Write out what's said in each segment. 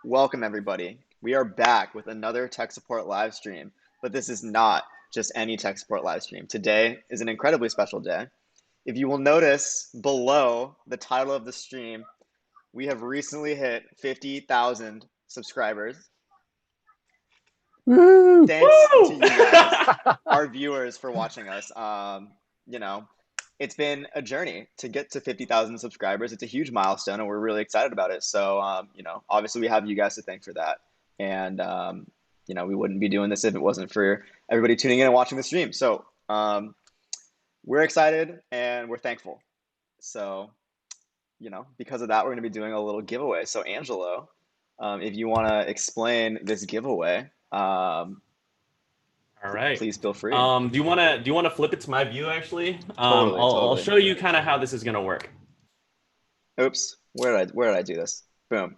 Welcome, everybody. We are back with another tech support live stream, but this is not just any tech support live stream. Today is an incredibly special day. If you will notice below the title of the stream, we have recently hit 50,000 subscribers. Woo! Thanks Woo! to you guys, our viewers, for watching us. It's been a journey to get to 50,000 subscribers. It's a huge milestone, and we're really excited about it. So, obviously, we have you guys to thank for that. And, we wouldn't be doing this if it wasn't for everybody tuning in and watching the stream. So, we're excited and we're thankful. So, because of that, we're going to be doing a little giveaway. So, Angelo, if you want to explain this giveaway, All right. please feel free. Do you want to flip it to my view actually? Totally. I'll show you kind of how this is gonna work. Oops, where did I do this? Boom.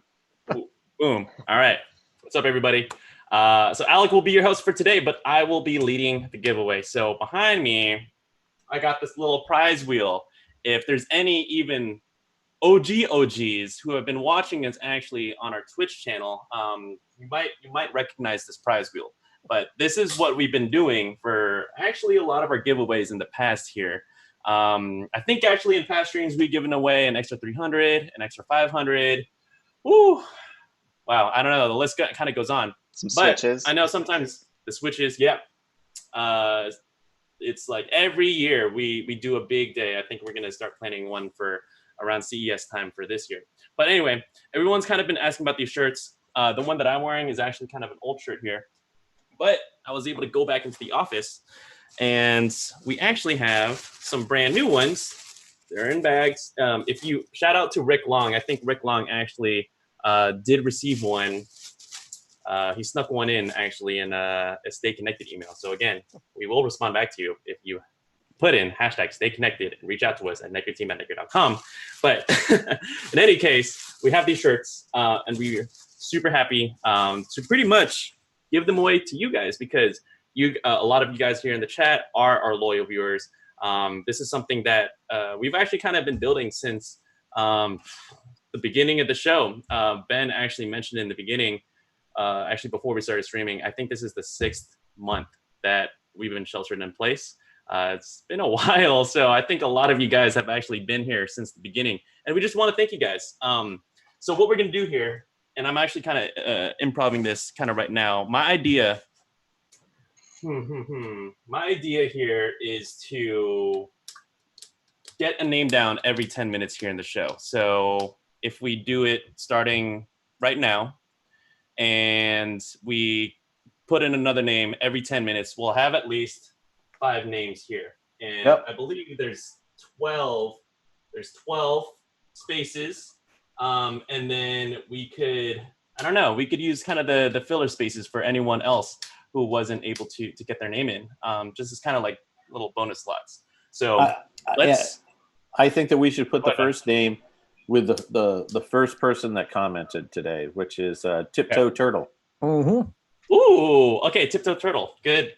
Boom. All right. What's up, everybody? So Alec will be your host for today, but I will be leading the giveaway. So behind me, I got this little prize wheel. If there's any even OGs who have been watching us actually on our Twitch channel, you might recognize this prize wheel. But this is what we've been doing for actually a lot of our giveaways in the past here. I think actually in past streams we've given away an extra 300, an extra 500. Woo! Wow, I don't know. The list kind of goes on. Some switches. I know sometimes the switches, yeah. It's like every year we do a big day. I think we're going to start planning one for around CES time for this year. But anyway, everyone's kind of been asking about these shirts. The one that I'm wearing is actually kind of an old shirt here. But I was able to go back into the office, and we actually have some brand new ones. They're in bags. If you shout out to Rick Long, I think Rick Long actually did receive one. He snuck one in actually in a Stay Connected email. So again, we will respond back to you if you put in hashtag Stay Connected and reach out to us at NETGEARteam@NETGEAR.com. But in any case, we have these shirts, and we're super happy to pretty much give them away to you guys because a lot of you guys here in the chat are our loyal viewers. This is something that we've actually kind of been building since the beginning of the show. Ben actually mentioned in the beginning, actually before we started streaming, I think this is the 6th month that we've been sheltered in place. It's been a while, so I think a lot of you guys have actually been here since the beginning, and we just want to thank you guys. So what we're going to do here, and I'm actually kind of improvising this kind of right now. My idea here is to get a name down every 10 minutes here in the show. So if we do it starting right now, and we put in another name every 10 minutes, we'll have at least 5 names here. And yep. I believe there's 12 spaces. And then we could, I don't know, we could use kind of the filler spaces for anyone else who wasn't able to get their name in, just as kind of like little bonus slots. So I think that we should put the first name with the first person that commented today, which is Tiptoe Turtle. Mm-hmm. Ooh, okay, Tiptoe Turtle. Good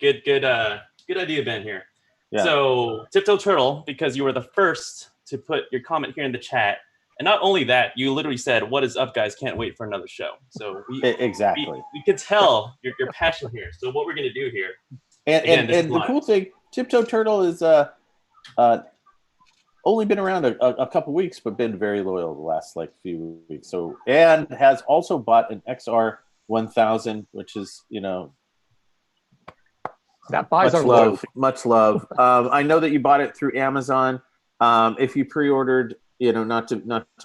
idea, Ben, here. Yeah. So Tiptoe Turtle, because you were the first to put your comment here in the chat. And not only that, you literally said, "What is up, guys? Can't wait for another show." So we could tell your passion here. So what we're gonna do here, and the cool thing, Tiptoe Turtle is only been around a couple weeks, but been very loyal the last few weeks. So and has also bought an XR 1000, which is that buys our love. Much love. I know that you bought it through Amazon. If you pre-ordered. Not to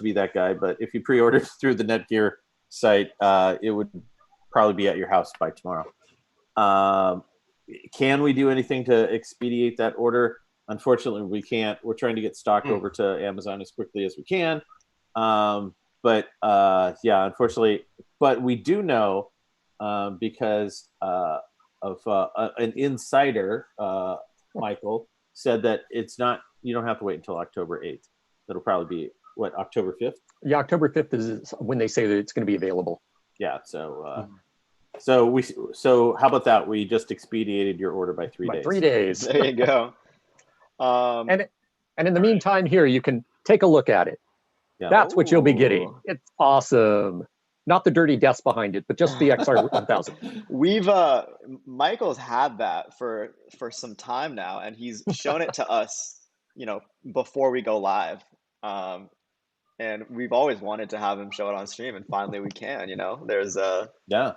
be that guy, but if you pre-ordered through the NETGEAR site, it would probably be at your house by tomorrow. Can we do anything to expedite that order? Unfortunately, we can't. We're trying to get stock over to Amazon as quickly as we can. But unfortunately, but we do know because of an insider, Michael, said that it's not. You don't have to wait until October 8th. That'll probably be October 5th? Yeah, October 5th is when they say that it's going to be available. Yeah, so how about that? We just expedited your order by 3 days. 3 days. There you go. And in the meantime, here you can take a look at it. Yeah. That's what you'll be getting. It's awesome. not the dirty desk behind it, but just the XR1000. We've Michael's had that for some time now, and he's shown it to us, before we go live. And we've always wanted to have him show it on stream, and finally we can. There's Yeah.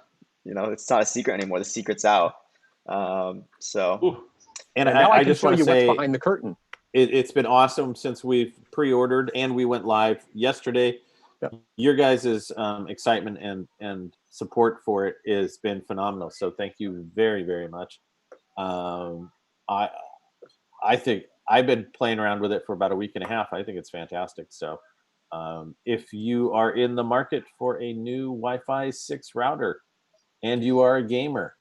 it's not a secret anymore. The secret's out. So. Ooh. And now I can just show want you to say what's behind the curtain. It's been awesome since we've pre-ordered and we went live yesterday. Yep. Your guys' excitement and support for it has been phenomenal. So thank you very, very much. I think I've been playing around with it for about a week and a half. I think it's fantastic. So if you are in the market for a new Wi-Fi 6 router and you are a gamer,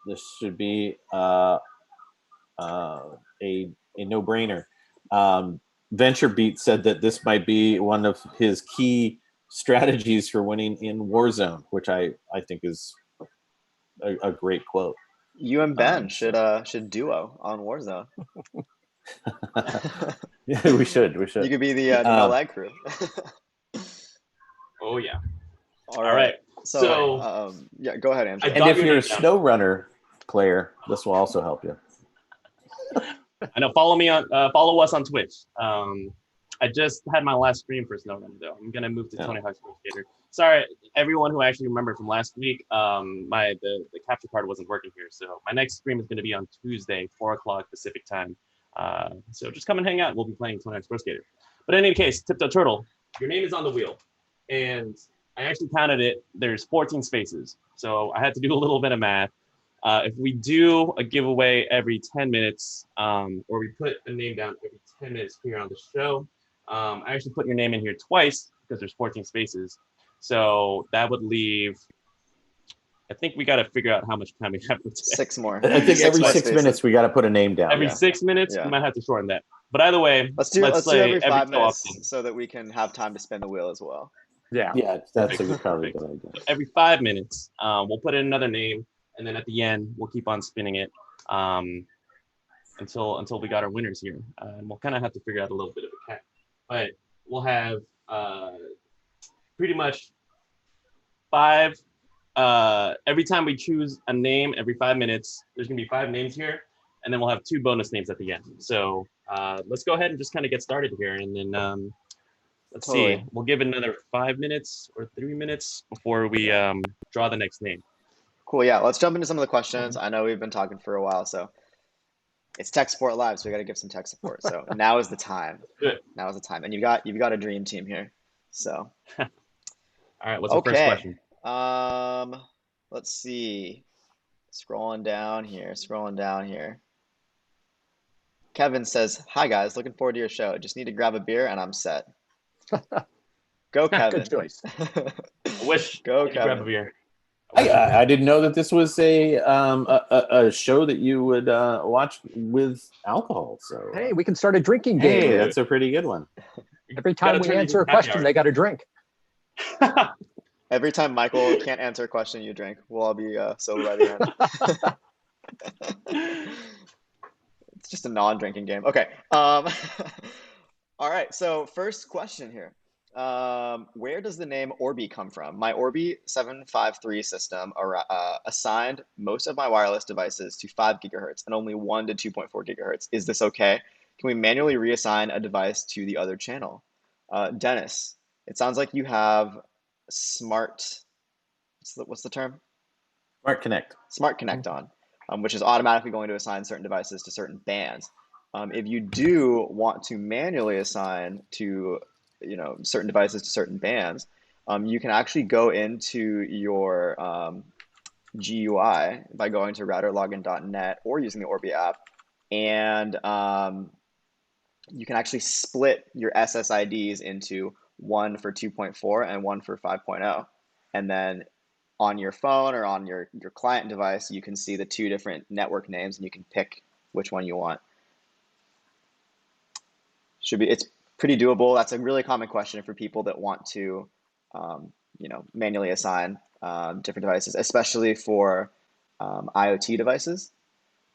this should be a no-brainer. VentureBeat said that this might be one of his key strategies for winning in Warzone, which I think is a great quote. You and Ben should duo on Warzone. Yeah, we should. You could be the no lag crew. Oh yeah. All right. So yeah, go ahead, Andrew. And if you're a SnowRunner player, this will also help you. I know. Follow us on Twitch. I just had my last stream for SnowRunner though. I'm gonna move to Tony Hawk's Pro Skater. Sorry, everyone who actually remembered from last week. The capture card wasn't working here, so my next stream is gonna be on Tuesday, 4:00 Pacific time. So just come and hang out. We'll be playing Tony Hawk's Pro Skater. But in any case, Tiptoe Turtle, your name is on the wheel, and I actually counted it. There's 14 spaces, so I had to do a little bit of math. If we do a giveaway every 10 minutes, or we put a name down every 10 minutes here on the show, I actually put your name in here twice because there's 14 spaces. So that would leave, I think we got to figure out how much time we have for today. 6 more. I think every 6 minutes we got to put a name down. Every 6 minutes, we might have to shorten that. But either way, let's do every 5 minutes so that we can have time to spin the wheel as well. Yeah, that's probably a good idea. Every 5 minutes, we'll put in another name. And then at the end, we'll keep on spinning it until we got our winners here. And we'll kind of have to figure out a little bit of a cap. But we'll have pretty much 5. Every time we choose a name, every 5 minutes, there's going to be 5 names here. And then we'll have 2 bonus names at the end. So let's go ahead and just kind of get started here. And then let's see. We'll give it another 5 minutes or 3 minutes before we draw the next name. Cool. Yeah, let's jump into some of the questions. I know we've been talking for a while, so it's Tech Support Live, so we got to give some tech support. So now is the time. Good. Now is the time, and you've got a dream team here. So. All right. What's the first question? Let's see. Scrolling down here. Kevin says, "Hi guys, looking forward to your show. Just need to grab a beer and I'm set." Go, Kevin. Good choice. Go, Kevin. Grab a beer. I didn't know that this was a show that you would watch with alcohol. So hey, we can start a drinking game. Hey, that's a pretty good one. Every time we answer a question, they got to drink. Every time Michael can't answer a question, you drink. We'll all be sober by the end. It's just a non-drinking game. Okay. All right. So first question here. Where does the name Orbi come from? My Orbi 753 system assigned most of my wireless devices to 5 gigahertz and only 1 to 2.4 gigahertz. Is this okay? Can we manually reassign a device to the other channel? Dennis, it sounds like you have smart, what's the term? Smart Connect. Smart Connect on, which is automatically going to assign certain devices to certain bands. If you do want to manually assign to certain devices to certain bands, you can actually go into your GUI by going to routerlogin.net or using the Orbi app, and you can actually split your SSIDs into one for 2.4 and one for 5.0, and then on your phone or on your client device, you can see the 2 different network names and you can pick which one you want. It's pretty doable. That's a really common question for people that want to, manually assign different devices, especially for IoT devices,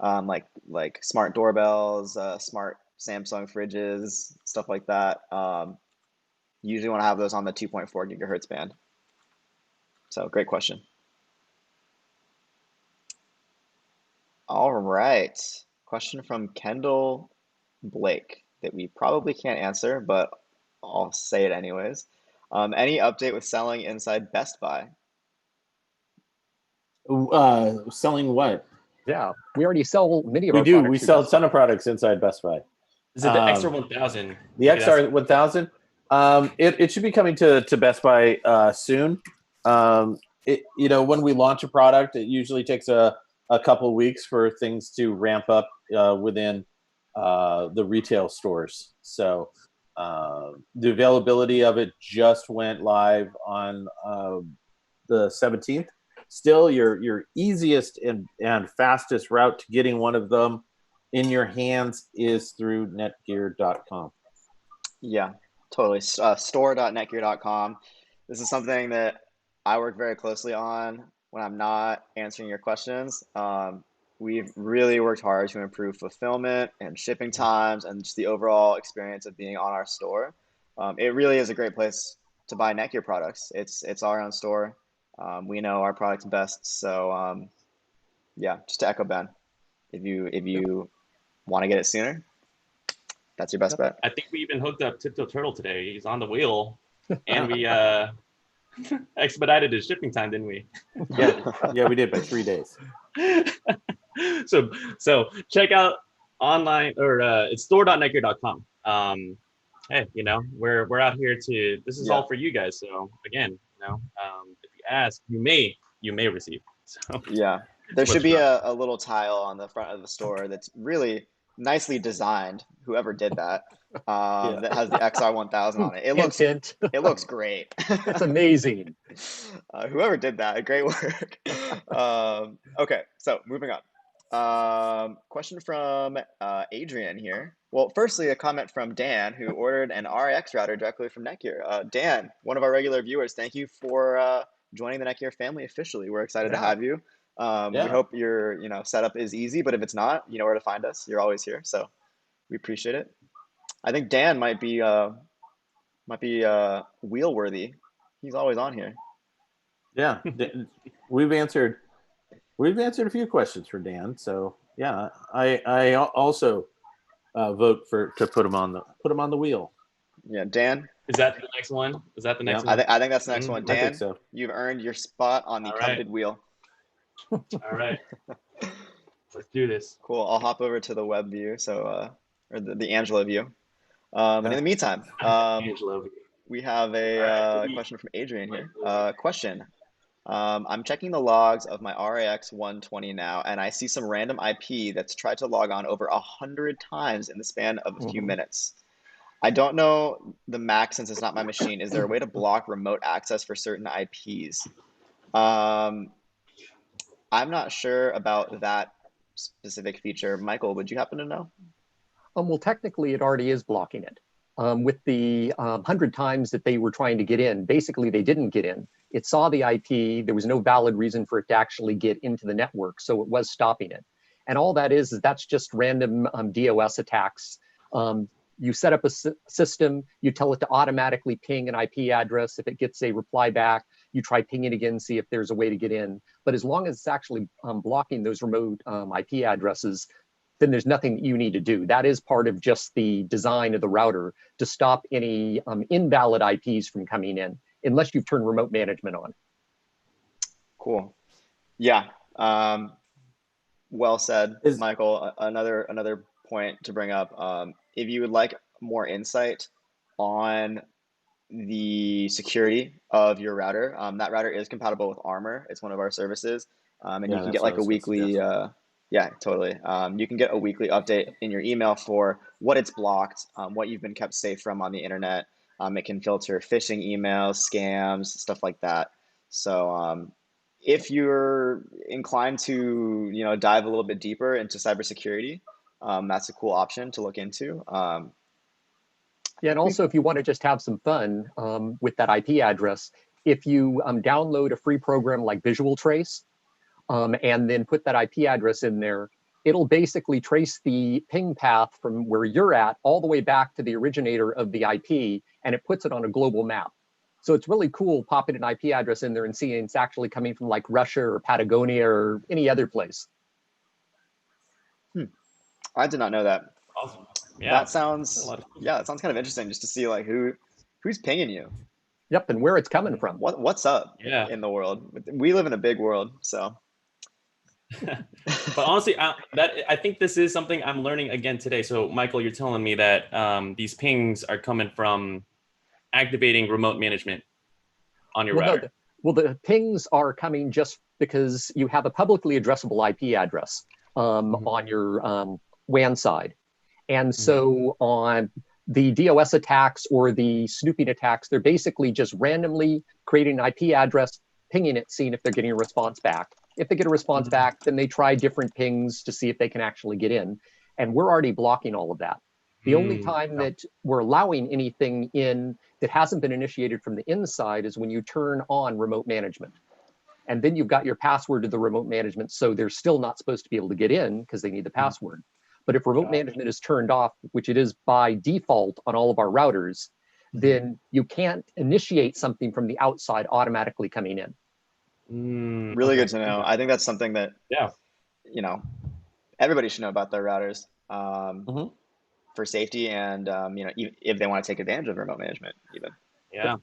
like smart doorbells, smart Samsung fridges, stuff like that. You usually want to have those on the 2.4 gigahertz band. So great question. All right. Question from Kendall Blake that we probably can't answer, but I'll say it anyways. Any update with selling inside Best Buy? Selling what? Yeah, we already sell many of We our do. products. We through sell a Best ton Buy. of products inside Best Buy. Is it the XR 1000? The XR 1000. It should be coming to Best Buy soon. When we launch a product, it usually takes a couple of weeks for things to ramp up within the retail stores. So the availability of it just went live on the 17th. Still, your easiest and fastest route to getting one of them in your hands is through netgear.com. Yeah, totally. Store.netgear.com. This is something that I work very closely on when I'm not answering your questions. We've really worked hard to improve fulfillment and shipping times and just the overall experience of being on our store. It really is a great place to buy Netgear products. It's our own store. We know our products best. So yeah, just to echo Ben, if you want to get it sooner, that's your best bet. I think we even hooked up Tiptoe Turtle today. He's on the wheel, and we expedited his shipping time, didn't we? Yeah, we did by 3 days. So check out online or it's store.netgear.com. Hey, we're out here to. This is all for you guys. So again, if you ask, you may receive. So yeah, there should be a little tile on the front of the store that's really nicely designed. Whoever did that, that has the XR 1000 on it. It looks great. It's amazing. Whoever did that, great work. Okay, so moving on. Question from Adrian here. Well, firstly, a comment from Dan, who ordered an RX router directly from Netgear. Dan, one of our regular viewers, thank you for joining the Netgear family officially. We're excited to have you. We hope your setup is easy, but if it's not, you know where to find us. You're always here, so we appreciate it. I think Dan might be wheel worthy. He's always on here. Yeah, we've answered a few questions for Dan. So yeah, I also vote to put him on the wheel. Yeah, Dan. Is that the next one? Is that the next one? I think that's the next one. Dan, I think so. You've earned your spot on the coveted wheel. All right. Let's do this. Cool. I'll hop over to the web view, or the Angela view. And in the meantime, we have a question from Adrian here. Question. I'm checking the logs of my RAX 120 now, and I see some random IP that's tried to log on over 100 times in the span of a few minutes. I don't know the MAC since it's not my machine. Is there a way to block remote access for certain IPs? I'm not sure about that specific feature. Michael, would you happen to know? Well, technically, it already is blocking it. With the 100 times that they were trying to get in, basically they didn't get in. It saw the IP. There was no valid reason for it to actually get into the network, so it was stopping it. And all that is that's just random DOS attacks. You set up a system, you tell it to automatically ping an IP address. If it gets a reply back, you try ping it again, see if there's a way to get in. But as long as it's actually blocking those remote IP addresses, then there's nothing you need to do. That is part of just the design of the router to stop any invalid IPs from coming in, unless you've turned remote management on. Cool. Yeah. Well said, Michael. Another point to bring up. If you would like more insight on the security of your router, that router is compatible with Armor. It's one of our services, and you can get like a weekly. Yeah, totally. You can get a weekly update in your email for what it's blocked, what you've been kept safe from on the internet. It can filter phishing emails, scams, stuff like that. So if you're inclined to dive a little bit deeper into cybersecurity, that's a cool option to look into. Yeah, and also if you want to just have some fun with that IP address, if you download a free program like Visual Trace, and then put that IP address in there, it'll basically trace the ping path from where you're at all the way back to the originator of the IP, and it puts it on a global map. So it's really cool popping an IP address in there and seeing it's actually coming from like Russia or Patagonia or any other place. I did not know that. Awesome. Yeah. That sounds that sounds kind of interesting just to see like who's pinging you. Yep, and where it's coming from. What's up in the world? We live in a big world, so. But honestly, I think this is something I'm learning again today. So Michael, you're telling me that these pings are coming from activating remote management on your router. The pings are coming just because you have a publicly addressable IP address on your WAN side. And so on the DOS attacks or the snooping attacks, they're basically just randomly creating an IP address, pinging it, seeing if they're getting a response back. If they get a response back, then they try different pings to see if they can actually get in. And we're already blocking all of that. The only time that we're allowing anything in that hasn't been initiated from the inside is when you turn on remote management. And then you've got your password to the remote management, so they're still not supposed to be able to get in because they need the password. But if remote management is turned off, which it is by default on all of our routers, then you can't initiate something from the outside automatically coming in. Really good to know. I think that's something that everybody should know about their routers for safety and if they want to take advantage of remote management even. Yeah.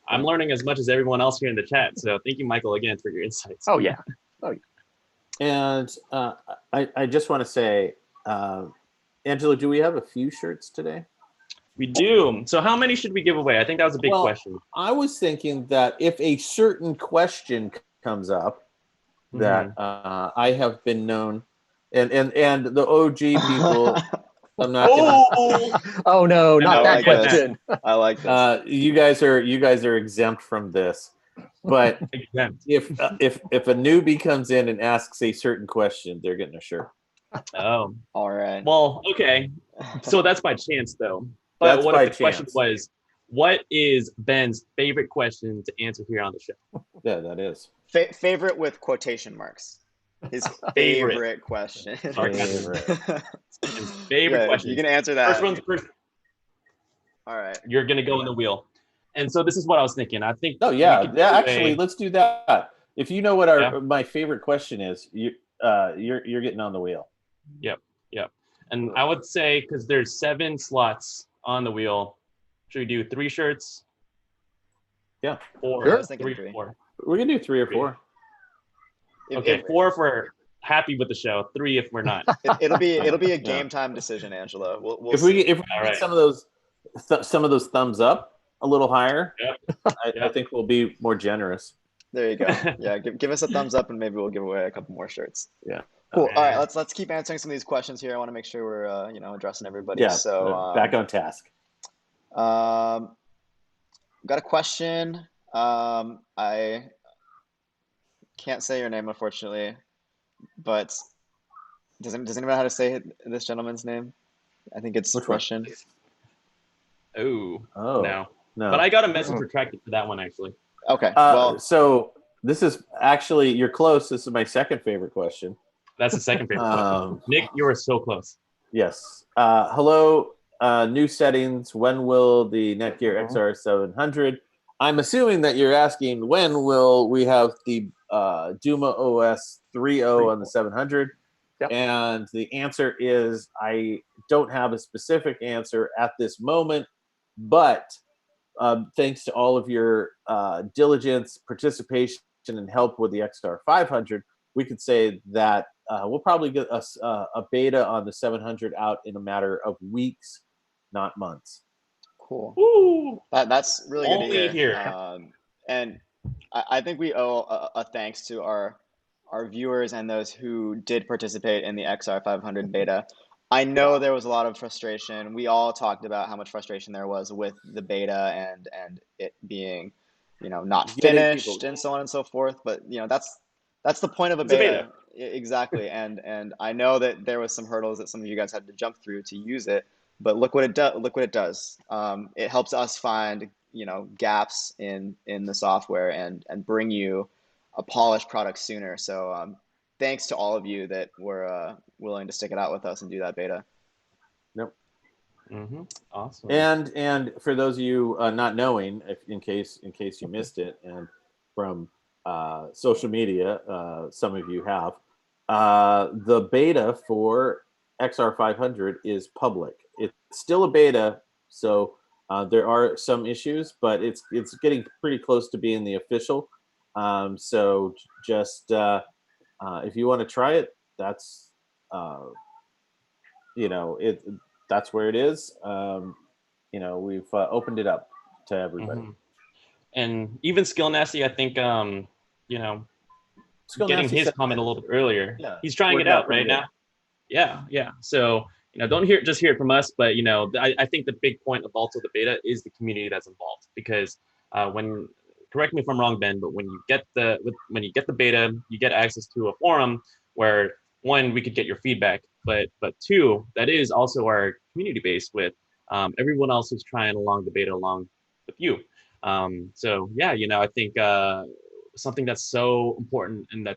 I'm learning as much as everyone else here in the chat. So thank you, Michael, again for your insights. Oh yeah. And I just want to say, Angela, do we have a few shirts today? We do. So how many should we give away? I think that was a big question. I was thinking that if a certain question comes up, that I have been known, and the OG people. I'm not gonna. Oh no, not that question. I like this. You guys are exempt from this, but if a newbie comes in and asks a certain question, they're getting a shirt. Oh, all right. Well, okay. So that's by chance, though. But that's what by if the question was, what is Ben's favorite question to answer here on the show? Yeah, that is favorite with quotation marks. His favorite question. Favorite. His favorite question. You can answer that. First. All right. You're gonna go in the wheel. And so this is what I was thinking. I think. Oh yeah. Actually, let's do that. If you know what my favorite question is, you're getting on the wheel. Yep. And I would say because there's 7 slots on the wheel, should we do 3 shirts? Yeah. 4. Sure. 3 or 4. We can do 3 or 4. Okay, 4 if we're happy with the show. 3 if we're not. It'll be a game time decision, Angela. We'll if we get some of those thumbs up a little higher, I think we'll be more generous. There you go. Yeah, give us a thumbs up and maybe we'll give away a couple more shirts. Yeah. Cool. All right, let's keep answering some of these questions here. I want to make sure we're addressing everybody. Yeah. So back on task. Got a question. I can't say your name unfortunately, but does anybody know how to say this gentleman's name? I think it's Russian. Oh no. But I got a message retracted for that one actually. Okay. Well, so this is actually you're close. This is my second favorite question. That's the second favorite question. Nick, you were so close. Yes. Hello. New settings. When will the NETGEAR XR 700? I'm assuming that you're asking when will we have the Duma OS 3.0 on the 700? Yep. And the answer is I don't have a specific answer at this moment, but thanks to all of your diligence, participation, and help with the XR 500, we could say that we'll probably get a beta on the 700 out in a matter of weeks, not months. Cool. Woo! That's really good to hear. Here. And I think we owe a thanks to our viewers and those who did participate in the XR 500 beta. I know there was a lot of frustration. We all talked about how much frustration there was with the beta and it being, not finished and so on and so forth. But that's the point of a beta. Exactly. And I know that there was some hurdles that some of you guys had to jump through to use it. But look what it does. It helps us find gaps in the software and bring you a polished product sooner. So thanks to all of you that were willing to stick it out with us and do that beta. Yep. Awesome. And for those of you not knowing, in case you missed it, and from social media, some of you have, the beta for XR500 is public. It's still a beta, so there are some issues, but it's getting pretty close to being the official. So just if you want to try it, that's that's where it is. We've opened it up to everybody. And even Skill Nasty, I think, Skill getting Nasty his said comment a little bit earlier. Yeah, He's trying it worked out out right pretty now. Yeah. So, don't hear it from us, but I think the big point of also the beta is the community that's involved, because correct me if I'm wrong, Ben, but when you get the beta, you get access to a forum where, one, we could get your feedback, but two, that is also our community base with everyone else who's trying along the beta along with you. So yeah, I think something that's so important and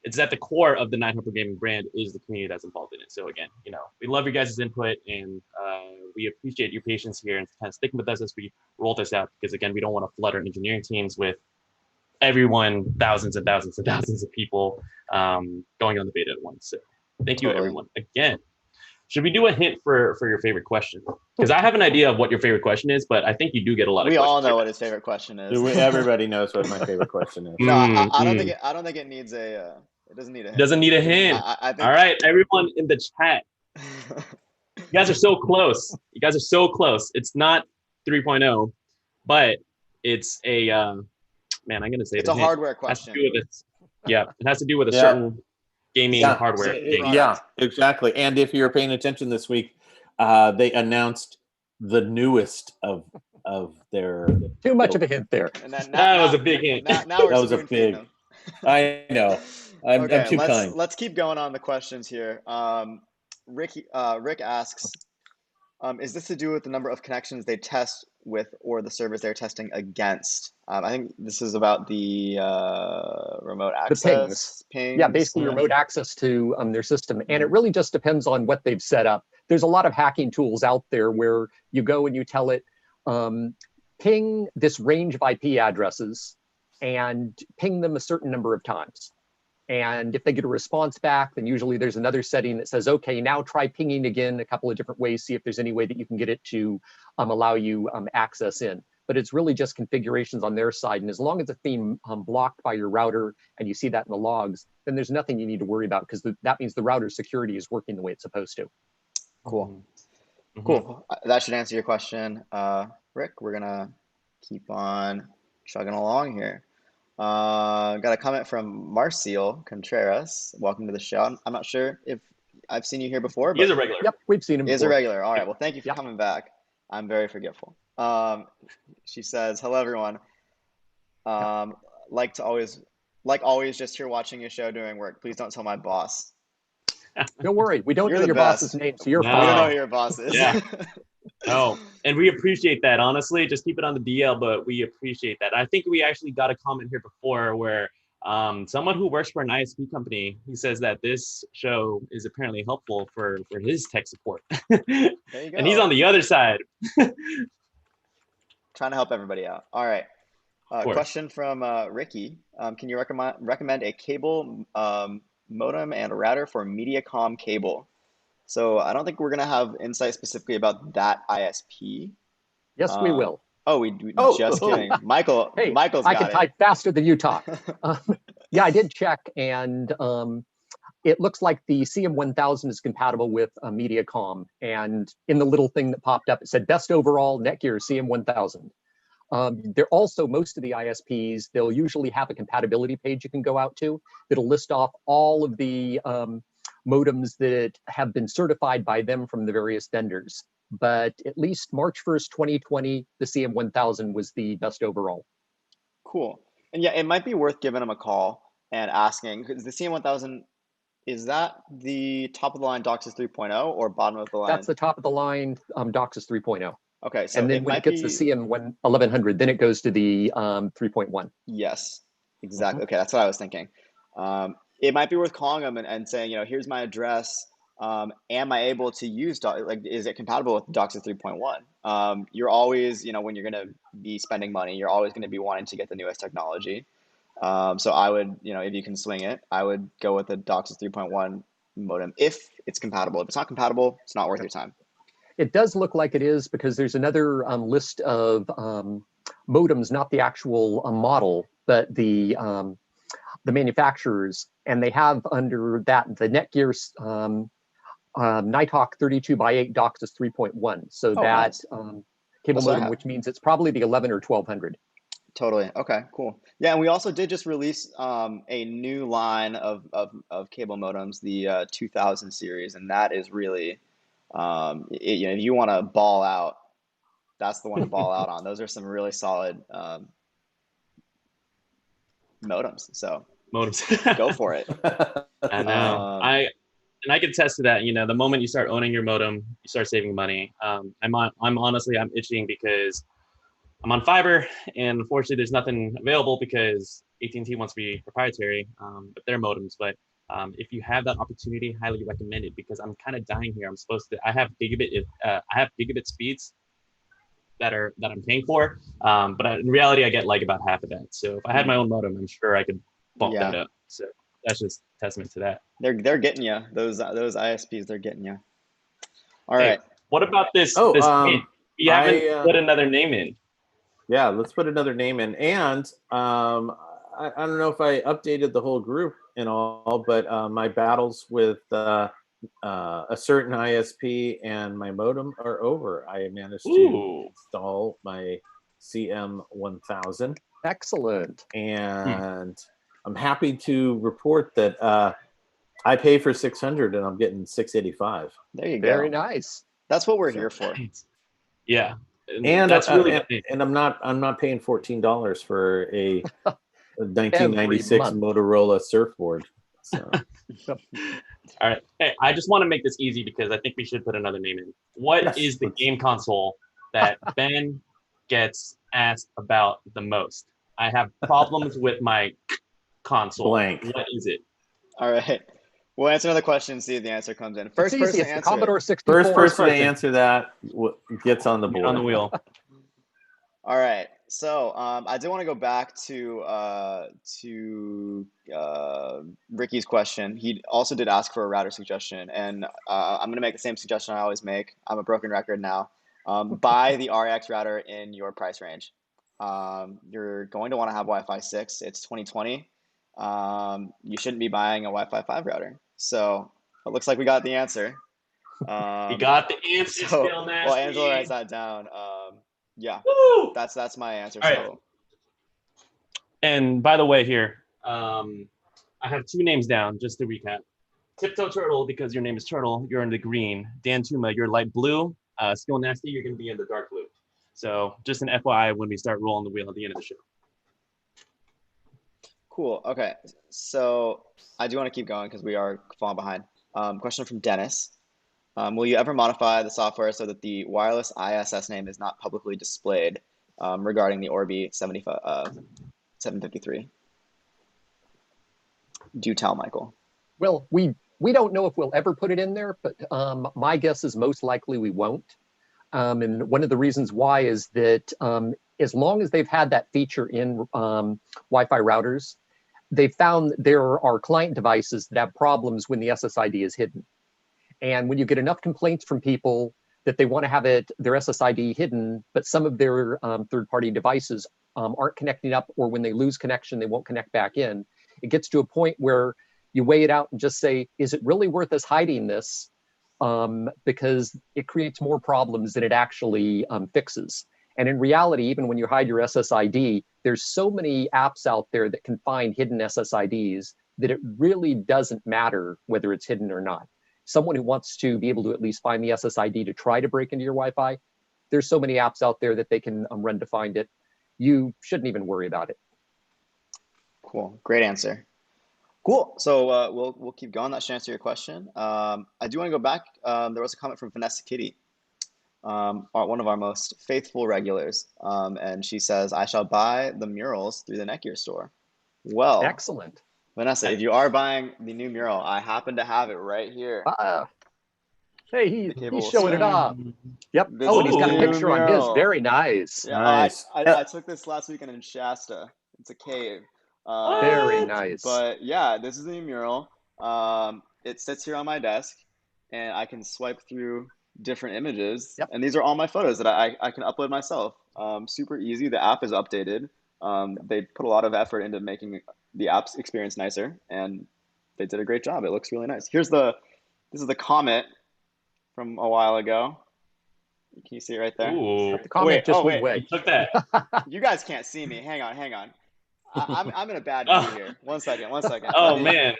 it's at the core of the 900 Gaming brand is the community that's involved in it. So again, we love your guys' input, and we appreciate your patience here and kind of sticking with us as we roll this out, because again, we don't want to flood our engineering teams with everyone, thousands and thousands and thousands of people going on the beta at once. So thank you, everyone. Again, should we do a hint for your favorite question? Because I have an idea of what your favorite question is, but I think you do get a lot of questions. We all know what his favorite question is. Everybody knows what my favorite question is. No, I don't think it needs a. It doesn't need a hint. Doesn't need a hint. I think... All right, everyone in the chat. You guys are so close. It's not 3.0, but it's a man. I'm gonna say it's a hint. hardware question. It has to do with a certain gaming hardware. Yeah, exactly. And if you're paying attention this week, they announced the newest of their. Too much of a hint there. And that was a big hint. Now we're spoon-feeding them. I know. I'm too kind. Let's keep going on the questions here. Rick asks, is this to do with the number of connections they test with or the servers they're testing against? I think this is about the remote access pings. Yeah, basically remote access to their system. And it really just depends on what they've set up. There's a lot of hacking tools out there where you go and you tell it, ping this range of IP addresses and ping them a certain number of times. And if they get a response back, then usually there's another setting that says, okay, now try pinging again a couple of different ways, see if there's any way that you can get it to allow you access in. But it's really just configurations on their side. And as long as it's being blocked by your router and you see that in the logs, then there's nothing you need to worry about, because that means the router security is working the way it's supposed to. Cool. Cool. That should answer your question, Rick. We're going to keep on chugging along here. Got a comment from Marcial Contreras. Welcome to the show. I'm not sure if I've seen you here before, but he's a regular. Yep, we've seen him before. He's a regular. All right. Well, thank you for coming back. I'm very forgetful. She says, hello, everyone. Like always, just here watching your show during work. Please don't tell my boss. Don't worry. We don't know your boss's name, so you're fine. We don't know who your boss is. Yeah. No, and we appreciate that. Honestly, just keep it on the DL, but we appreciate that. I think we actually got a comment here before where someone who works for an ISP company, he says that this show is apparently helpful for his tech support. There you go. And he's on the other side. Trying to help everybody out. All right. Question from Ricky. Can you recommend a cable modem and a router for MediaCom cable? So I don't think we're going to have insight specifically about that ISP. Yes, we will. Just kidding. Michael's I can type faster than you talk. Yeah, I did check, and it looks like the CM1000 is compatible with MediaCom. And in the little thing that popped up, it said best overall NETGEAR CM1000. They're also, most of the ISPs, they'll usually have a compatibility page you can go out to that'll list off all of the modems that have been certified by them from the various vendors. But at least March 1st, 2020, the CM1000 was the best overall. Cool. And yeah, it might be worth giving them a call and asking, because the CM1000, is that the top of the line DOCSIS 3.0 or bottom of the line? That's the top of the line DOCSIS 3.0. Okay, so and then when it gets the CM1100, then it goes to the 3.1. Yes, exactly. Okay, that's what I was thinking. It might be worth calling them and saying, here's my address. am I able to use is it compatible with DOCSIS 3.1? You're always, when you're going to be spending money, you're always going to be wanting to get the newest technology. So I would, if you can swing it, I would go with the DOCSIS 3.1 modem if it's compatible. If it's not compatible, it's not worth your time. It does look like it is, because there's another list of modems, not the actual model, but the manufacturers, and they have under that the NETGEAR Nighthawk 32x8 DOCSIS 3.1. So that nice. Cable modem, which means it's probably the 11 or 1200. Totally. Okay, cool. Yeah, and we also did just release a new line of cable modems, the 2000 series, and that is really, if you want to ball out, that's the one to ball out on. Those are some really solid modems. So go for it. I know. I can attest to that. The moment you start owning your modem, you start saving money. I'm honestly itching because I'm on fiber, and unfortunately, there's nothing available because AT&T wants to be proprietary with their modems. But if you have that opportunity, highly recommend it, because I'm kind of dying here. I have gigabit speeds that I'm paying for, but in reality, I get like about half of that. So if I had my own modem, I'm sure I could bump that up. So that's just testament to that. They're getting you. Those ISPs, they're getting you. All right. What about this? You haven't put another name in. Yeah, let's put another name in. And I don't know if I updated the whole group and all, but my battles with a certain ISP and my modem are over. I managed to install my CM1000. Excellent. And I'm happy to report that I pay for 600 and I'm getting 685. There you go. Very nice. That's what we're here for. Yeah. And that's really and I'm not paying $14 for a 1996 Motorola surfboard. So. All right. Hey, I just want to make this easy because I think we should put another name in. What is the game console that Ben gets asked about the most? I have problems with my console. Blank. What is it? All right. We'll answer another question, see if the answer comes in. First person to answer Commodore 64. First person to answer that gets on the board. On the wheel. All right. So I did want to go back to Ricky's question. He also did ask for a router suggestion, and I'm going to make the same suggestion I always make. I'm a broken record now. Buy the RX router in your price range. You're going to want to have Wi-Fi 6. It's 2020. You shouldn't be buying a Wi-Fi 5 router. So it looks like we got the answer. You got the answer, Skill Nasty. Well, Angela writes that down. Yeah, that's my answer. All right. And by the way, here, I have two names down just to recap. Tiptoe Turtle, because your name is Turtle, you're in the green. Dan Tuma, you're light blue. Skill Nasty, you're going to be in the dark blue. So just an FYI when we start rolling the wheel at the end of the show. Cool. Okay. So I do want to keep going because we are falling behind. Question from Dennis. Will you ever modify the software so that the wireless ISS name is not publicly displayed regarding the Orbi 753? Do tell, Michael. Well, we don't know if we'll ever put it in there, but my guess is most likely we won't. And one of the reasons why is that as long as they've had that feature in Wi-Fi routers, they've found there are client devices that have problems when the SSID is hidden. And when you get enough complaints from people that they want to have their SSID hidden, but some of their third-party devices aren't connecting up, or when they lose connection, they won't connect back in, it gets to a point where you weigh it out and just say, is it really worth us hiding this? Because it creates more problems than it actually fixes. And in reality, even when you hide your SSID, there's so many apps out there that can find hidden SSIDs that it really doesn't matter whether it's hidden or not. Someone who wants to be able to at least find the SSID to try to break into your Wi-Fi, there's so many apps out there that they can run to find it. You shouldn't even worry about it. Cool. Great answer. Cool. So we'll keep going. That should answer your question. I do want to go back. There was a comment from Vanessa Kitty, one of our most faithful regulars. And she says, I shall buy the murals through the NETGEAR store. Well, excellent. Vanessa, if you are buying the new mural, I happen to have it right here. Hey, the cable he's will showing it swing. off. Yep. This Oh, is and he's got a the new picture on his. mural. Very nice. Yeah, Nice. I took this last weekend in Shasta. It's a cave. Very What? nice. But yeah, this is the new mural. It sits here on my desk, and I can swipe through different images. Yep. And these are all my photos that I can upload myself. Super easy. The app is updated. They put a lot of effort into making the app's experience nicer, and they did a great job. It looks really nice. This is the comet from a while ago. Can you see it right there? Ooh. The comment just went You away. took that. You guys can't see me. Hang on. I'm in a bad Oh. view here. One second. Oh man.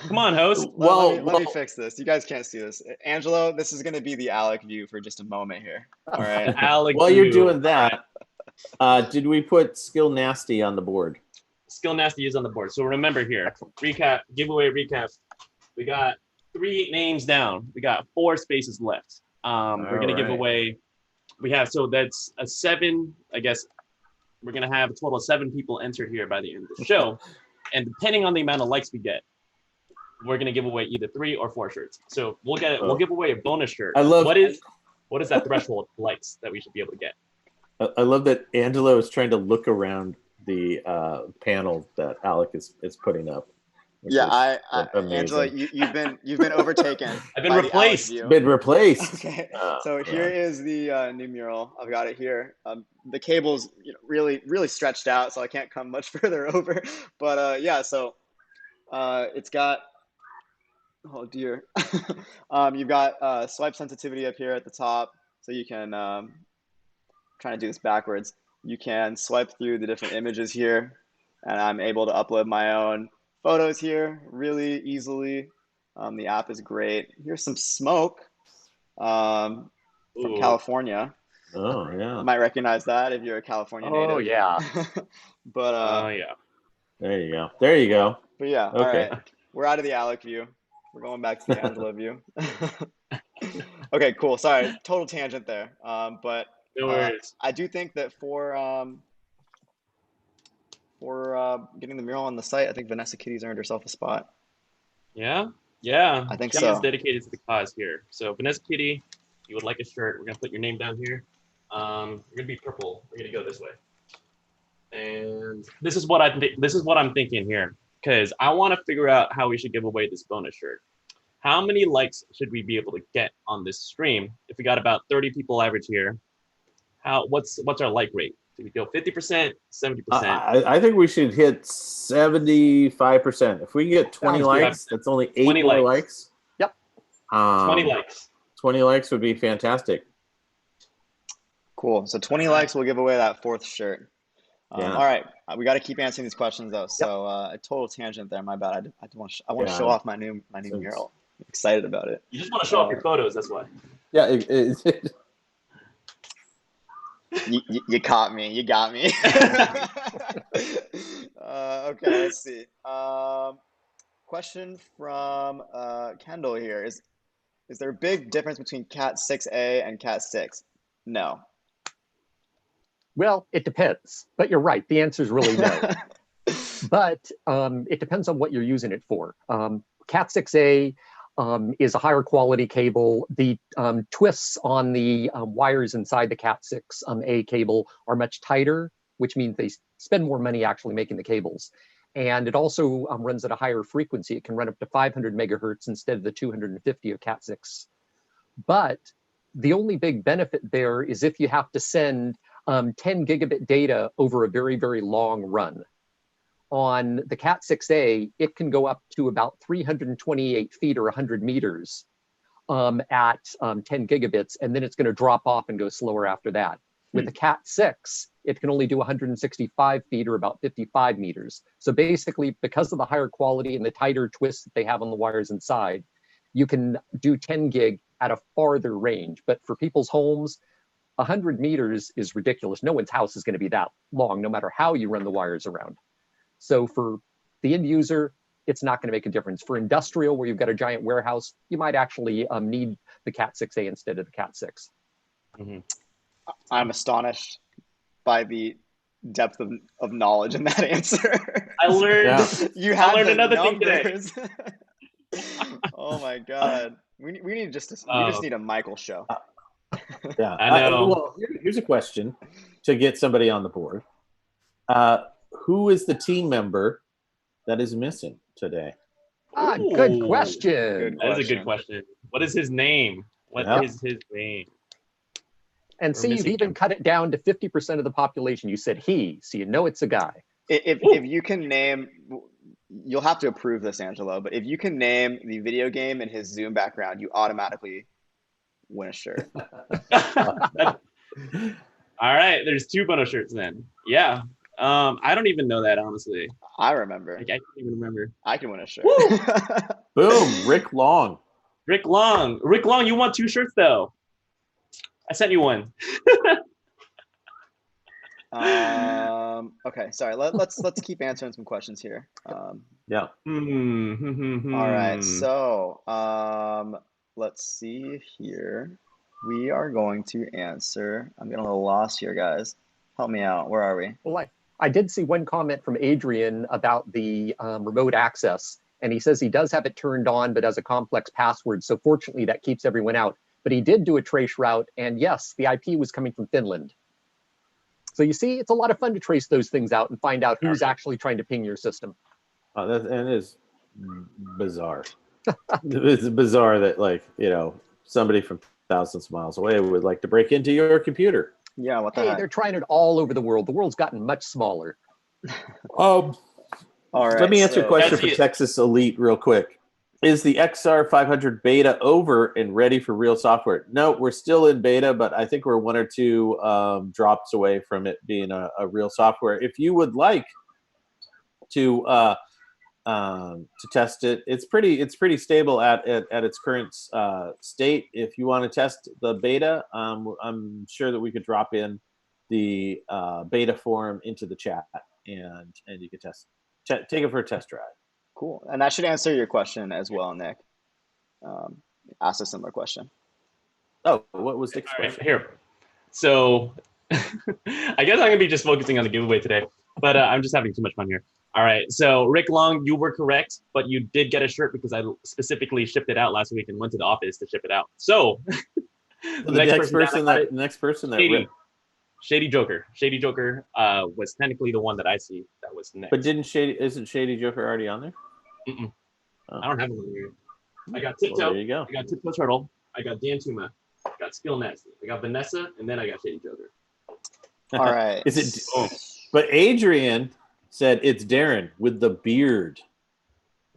Come on, host. Let me fix this. You guys can't see this. Angelo, this is going to be the Alec view for just a moment here. All right. Alec, While you're doing that, did we put Skill Nasty on the board? Skill Nasty is on the board. So remember here, giveaway recap. We got 3 names down. We got 4 spaces left. We're going to give away, so that's a 7, I guess. We're going to have a total of 7 people entered here by the end of the show. And depending on the amount of likes we get, we're going to give away either 3 or 4 shirts. So we'll give away a bonus shirt. What is that threshold of likes that we should be able to get? I love that Angelo is trying to look around the panel that Alec is putting up. Yeah, Angela, you've been overtaken. I've been replaced. Okay, so here is the new mural. I've got it here. The cable's really stretched out, so I can't come much further over. But yeah, so it's got. Oh dear. You've got swipe sensitivity up here at the top, so you can. Trying to do this backwards. You can swipe through the different images here, and I'm able to upload my own photos here really easily. The app is great. Here's some smoke from California. Oh yeah. You might recognize that if you're a California native. Oh yeah. But yeah. There you go. But yeah, okay. All right. We're out of the Alec view. We're going back to the Angela view. Okay, cool. Sorry, total tangent there. But no worries. I do think that for getting the mural on the site, I think Vanessa Kitty's earned herself a spot. Yeah. I think she so. is dedicated to the cause here. So Vanessa Kitty, you would like a shirt? We're gonna put your name down here. You're gonna be purple. We're gonna go this way. And this is what I'm thinking here, because I want to figure out how we should give away this bonus shirt. How many likes should we be able to get on this stream? If we got about 30 people average here, what's our like rate? Do we go 50%, 70%? I think we should hit 75%. If we get 20 likes, that's only 8 more likes. Yep. 20 likes. 20 likes would be fantastic. Cool. So 20 likes, we'll give away that 4th shirt. Yeah. All right. We got to keep answering these questions though. So a total tangent there. My bad. I want to show off my new mural. I'm excited about it. You just want to show off your photos. That's why. Yeah. You caught me. You got me. Okay, let's see. Question from Kendall here is there a big difference between Cat 6a and Cat 6? No. Well, it depends. But you're right. The answer is really no. But it depends on what you're using it for. Cat 6a is a higher quality cable. The twists on the wires inside the Cat 6a cable are much tighter, which means they spend more money actually making the cables. And it also runs at a higher frequency. It can run up to 500 megahertz instead of the 250 of Cat 6. But the only big benefit there is if you have to send 10 gigabit data over a very, very long run. On the Cat 6a, it can go up to about 328 feet or 100 meters at 10 gigabits, and then it's going to drop off and go slower after that. With the Cat 6, it can only do 165 feet or about 55 meters. So basically, because of the higher quality and the tighter twists that they have on the wires inside, you can do 10 gig at a farther range. But for people's homes, 100 meters is ridiculous. No one's house is going to be that long, no matter how you run the wires around. So for the end user, it's not going to make a difference. For industrial, where you've got a giant warehouse, you might actually need the Cat 6a instead of the Cat 6. Mm-hmm. I'm astonished by the depth of knowledge in that answer. I learned. You have another numbers. thing today. Oh my God. We need we just need a Michael show. Yeah. I know. Well, here's a question to get somebody on the board. Who is the team member that is missing today? Good Ooh, question. Good That is a good question. What is his name? What is his name? And see, you've even cut it down to 50% of the population. You said he, so you know it's a guy. If you can name, you'll have to approve this, Angelo, but if you can name the video game and his Zoom background, you automatically win a shirt. All right, there's 2 bonus shirts then. Yeah. I don't even know that, honestly. I remember. Like, I can't even remember. I can win a shirt. Boom, Rick Long. Rick Long, you want 2 shirts though. I sent you one. Okay, sorry. Let's keep answering some questions here. Yeah. All right, so let's see here. We are going to answer. I'm getting a little lost here, guys. Help me out. Where are we? Well, I did see one comment from Adrian about the remote access, and he says he does have it turned on, but has a complex password. So fortunately, that keeps everyone out. But he did do a trace route, and yes, the IP was coming from Finland. So you see, it's a lot of fun to trace those things out and find out who's actually trying to ping your system. Oh, that is bizarre. It's bizarre that, like, somebody from thousands of miles away would like to break into your computer. Yeah, what the Hey, heck? they're trying it all over the world. The world's gotten much smaller. All right. Let me answer a question for Texas Elite real quick. Is the XR 500 beta over and ready for real software? No, we're still in beta, but I think we're 1 or 2 drops away from it being a real software. If you would like to test it, it's pretty stable at its current state. If you want to test the beta, I'm sure that we could drop in the beta form into the chat, and you can take it for a test drive. Cool. And that should answer your question as well, Nick. Asked a similar question. Oh, what was Nick's question? Here. So I guess I'm going to be just focusing on the giveaway today, but I'm just having too much fun here. All right. So Rick Long, you were correct, but you did get a shirt because I specifically shipped it out last week and went to the office to ship it out. So the next person that Shady Joker was technically the one that I see that was next. But isn't Shady Joker already on there? Oh. I don't have one here. I got Tiptoe. Well, there you go. I got Tiptoe Turtle. I got Dan Tuma. I got Skill Nasty. I got Vanessa, and then I got Shady Joker. All right. But Adrian said it's Darren with the beard.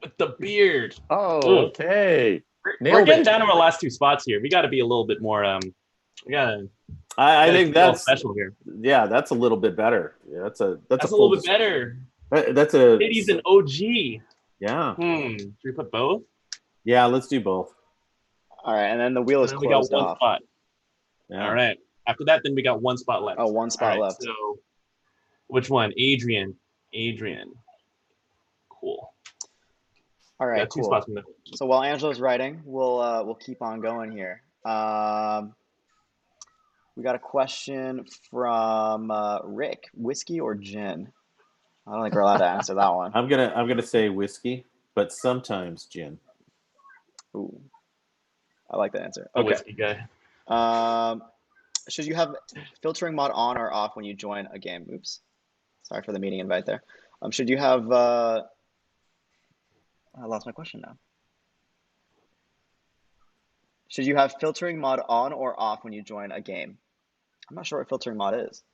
With the beard. Oh, okay. We're getting down to our last 2 spots here. We got to be a little bit more. We gotta. I think that's special here. Yeah, that's a little bit better. Yeah, that's a little bit better. That's a. Shady's an OG. Yeah. Should we put both? Yeah, let's do both. All right, and then the wheel is closed. We got one spot. Yeah. All right. After that, then we got 1 spot left. Oh, 1 spot left. So, which one? Adrian. Cool. All right, cool. 2 spots in the middle. So while Angelo's writing, we'll keep on going here. We got a question from Rick. Whiskey or gin? I don't think we're allowed to answer that one. I'm gonna say whiskey, but sometimes gin. Ooh, I like that answer. Okay. Whiskey guy. Should you have filtering mod on or off when you join a game? Oops, sorry for the meeting invite there. Should you have? I lost my question now. Should you have filtering mod on or off when you join a game? I'm not sure what filtering mod is.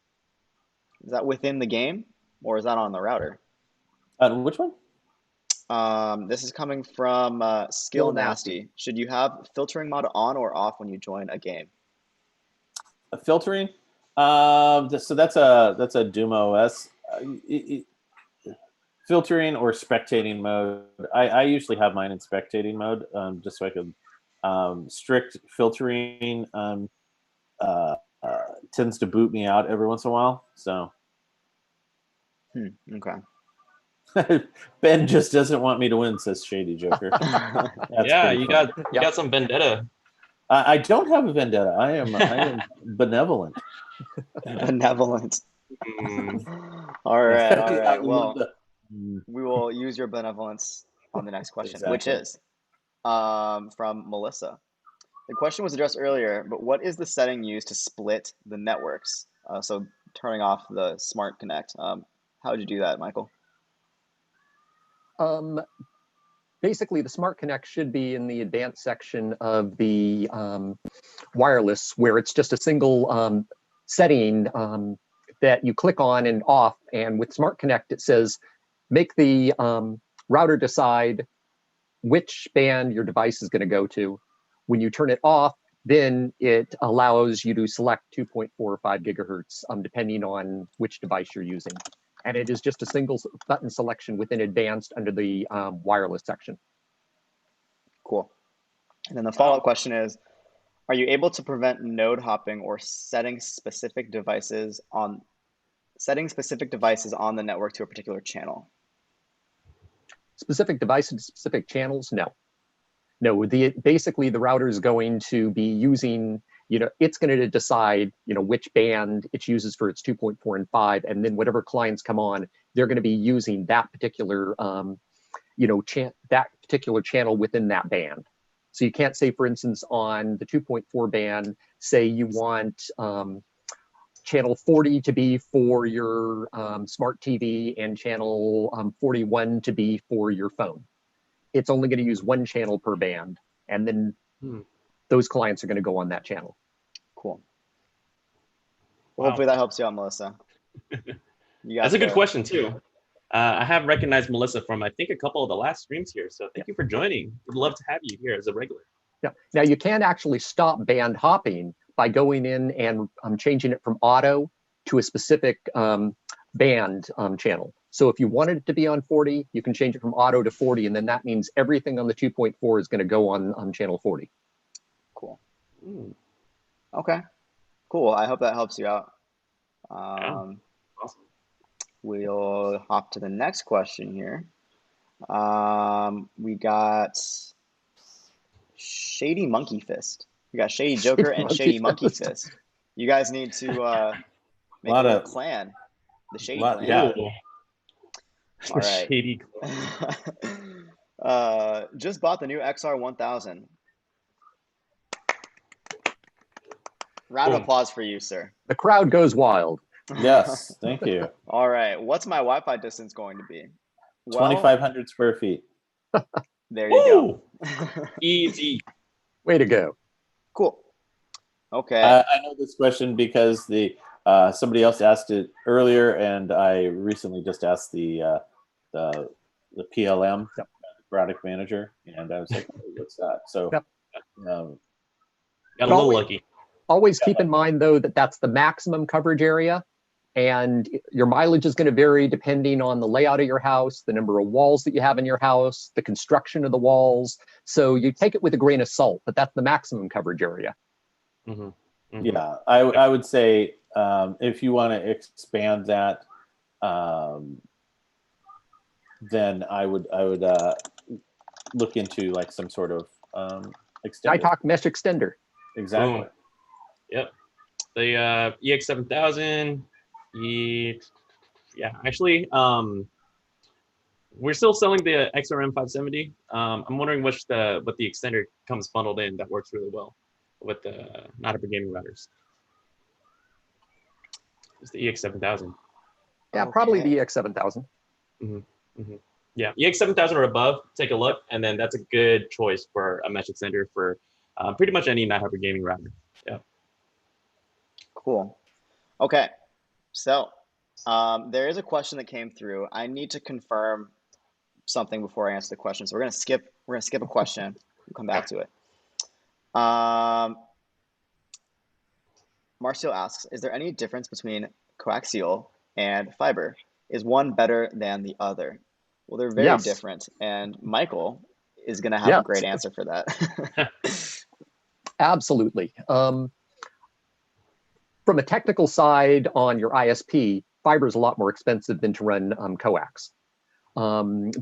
Is that within the game or is that on the router? Which one? This is coming from Skill Nasty. Should you have filtering mod on or off when you join a game? Filtering? So that's a Doom OS. Filtering or spectating mode. I usually have mine in spectating mode, just so I can. Strict filtering tends to boot me out every once in a while. So, okay. Ben just doesn't want me to win, says Shady Joker. Yeah, you got some vendetta. I don't have a vendetta. I am benevolent. Benevolent. All right. Well, we will use your benevolence on the next question, which is, from Melissa. The question was addressed earlier, but what is the setting used to split the networks? So turning off the Smart Connect. How would you do that, Michael? Basically, the Smart Connect should be in the advanced section of the wireless, where it's just a single setting that you click on and off. And with Smart Connect, it says, make the router decide which band your device is going to go to. When you turn it off, then it allows you to select 2.4 or 5 gigahertz, depending on which device you're using. And it is just a single button selection within advanced under the wireless section. Cool. And then the follow-up question is, are you able to prevent node hopping or setting specific devices on the network to a particular channel? Specific devices, specific channels? No. No, basically the router is going to be using, it's going to decide, which band it uses for its 2.4 and 5, and then whatever clients come on, they're going to be using that particular, that particular channel within that band. So you can't say, for instance, on the 2.4 band, say you want channel 40 to be for your smart TV and channel 41 to be for your phone. It's only going to use one channel per band, and then those clients are going to go on that channel. Cool. Well, hopefully that helps you out, Melissa. That's a good question too. I have recognized Melissa from, I think, a couple of the last streams here. So thank you for joining. We'd love to have you here as a regular. Yeah. Now you can actually stop band hopping by going in and changing it from auto to a specific band channel. So if you wanted it to be on 40, you can change it from auto to 40, and then that means everything on the 2.4 is going to go on channel 40. Cool. Okay. Cool. I hope that helps you out. Awesome. We'll hop to the next question here. We got Shady Monkey Fist. We got Shady Joker and Shady Monkey Fist. You guys need to make a little clan. The Shady Clan. Yeah. All right. Shady just bought the new XR1000. Round of applause for you, sir. The crowd goes wild. Yes, thank you. All right. What's my Wi-Fi distance going to be? Well, 2,500 square feet. There you go. Easy. Way to go. Cool. Okay. I know this question because somebody else asked it earlier, and I recently just asked the PLM, the product manager, and I was like, oh, what's that? So Yep. Got a little lucky. Always keep in mind, though, that that's the maximum coverage area, and your mileage is going to vary depending on the layout of your house, the number of walls that you have in your house, the construction of the walls. So you take it with a grain of salt, but that's the maximum coverage area. Mm-hmm. Mm-hmm. Yeah, I would say if you want to expand that, then I would look into like some sort of extender. iTalk mesh extender. Exactly. Boom. Yep. The EX7000. Yeah, actually, we're still selling the XRM570. I'm wondering what the extender comes bundled in that works really well with the not for gaming routers. It's the EX7000. Yeah, probably the EX7000. Mm-hmm. Mm-hmm. Yeah, EX7000 or above, take a look, and then that's a good choice for a mesh extender for pretty much any not hyper gaming router. Yeah. Cool. Okay. So there is a question that came through. I need to confirm something before I answer the question. So we're gonna skip a question. We'll come back to it. Marcio asks, is there any difference between coaxial and fiber? Is one better than the other? Well, they're very different, and Michael is going to have a great answer for that. Absolutely. From a technical side on your ISP, fiber is a lot more expensive than to run coax.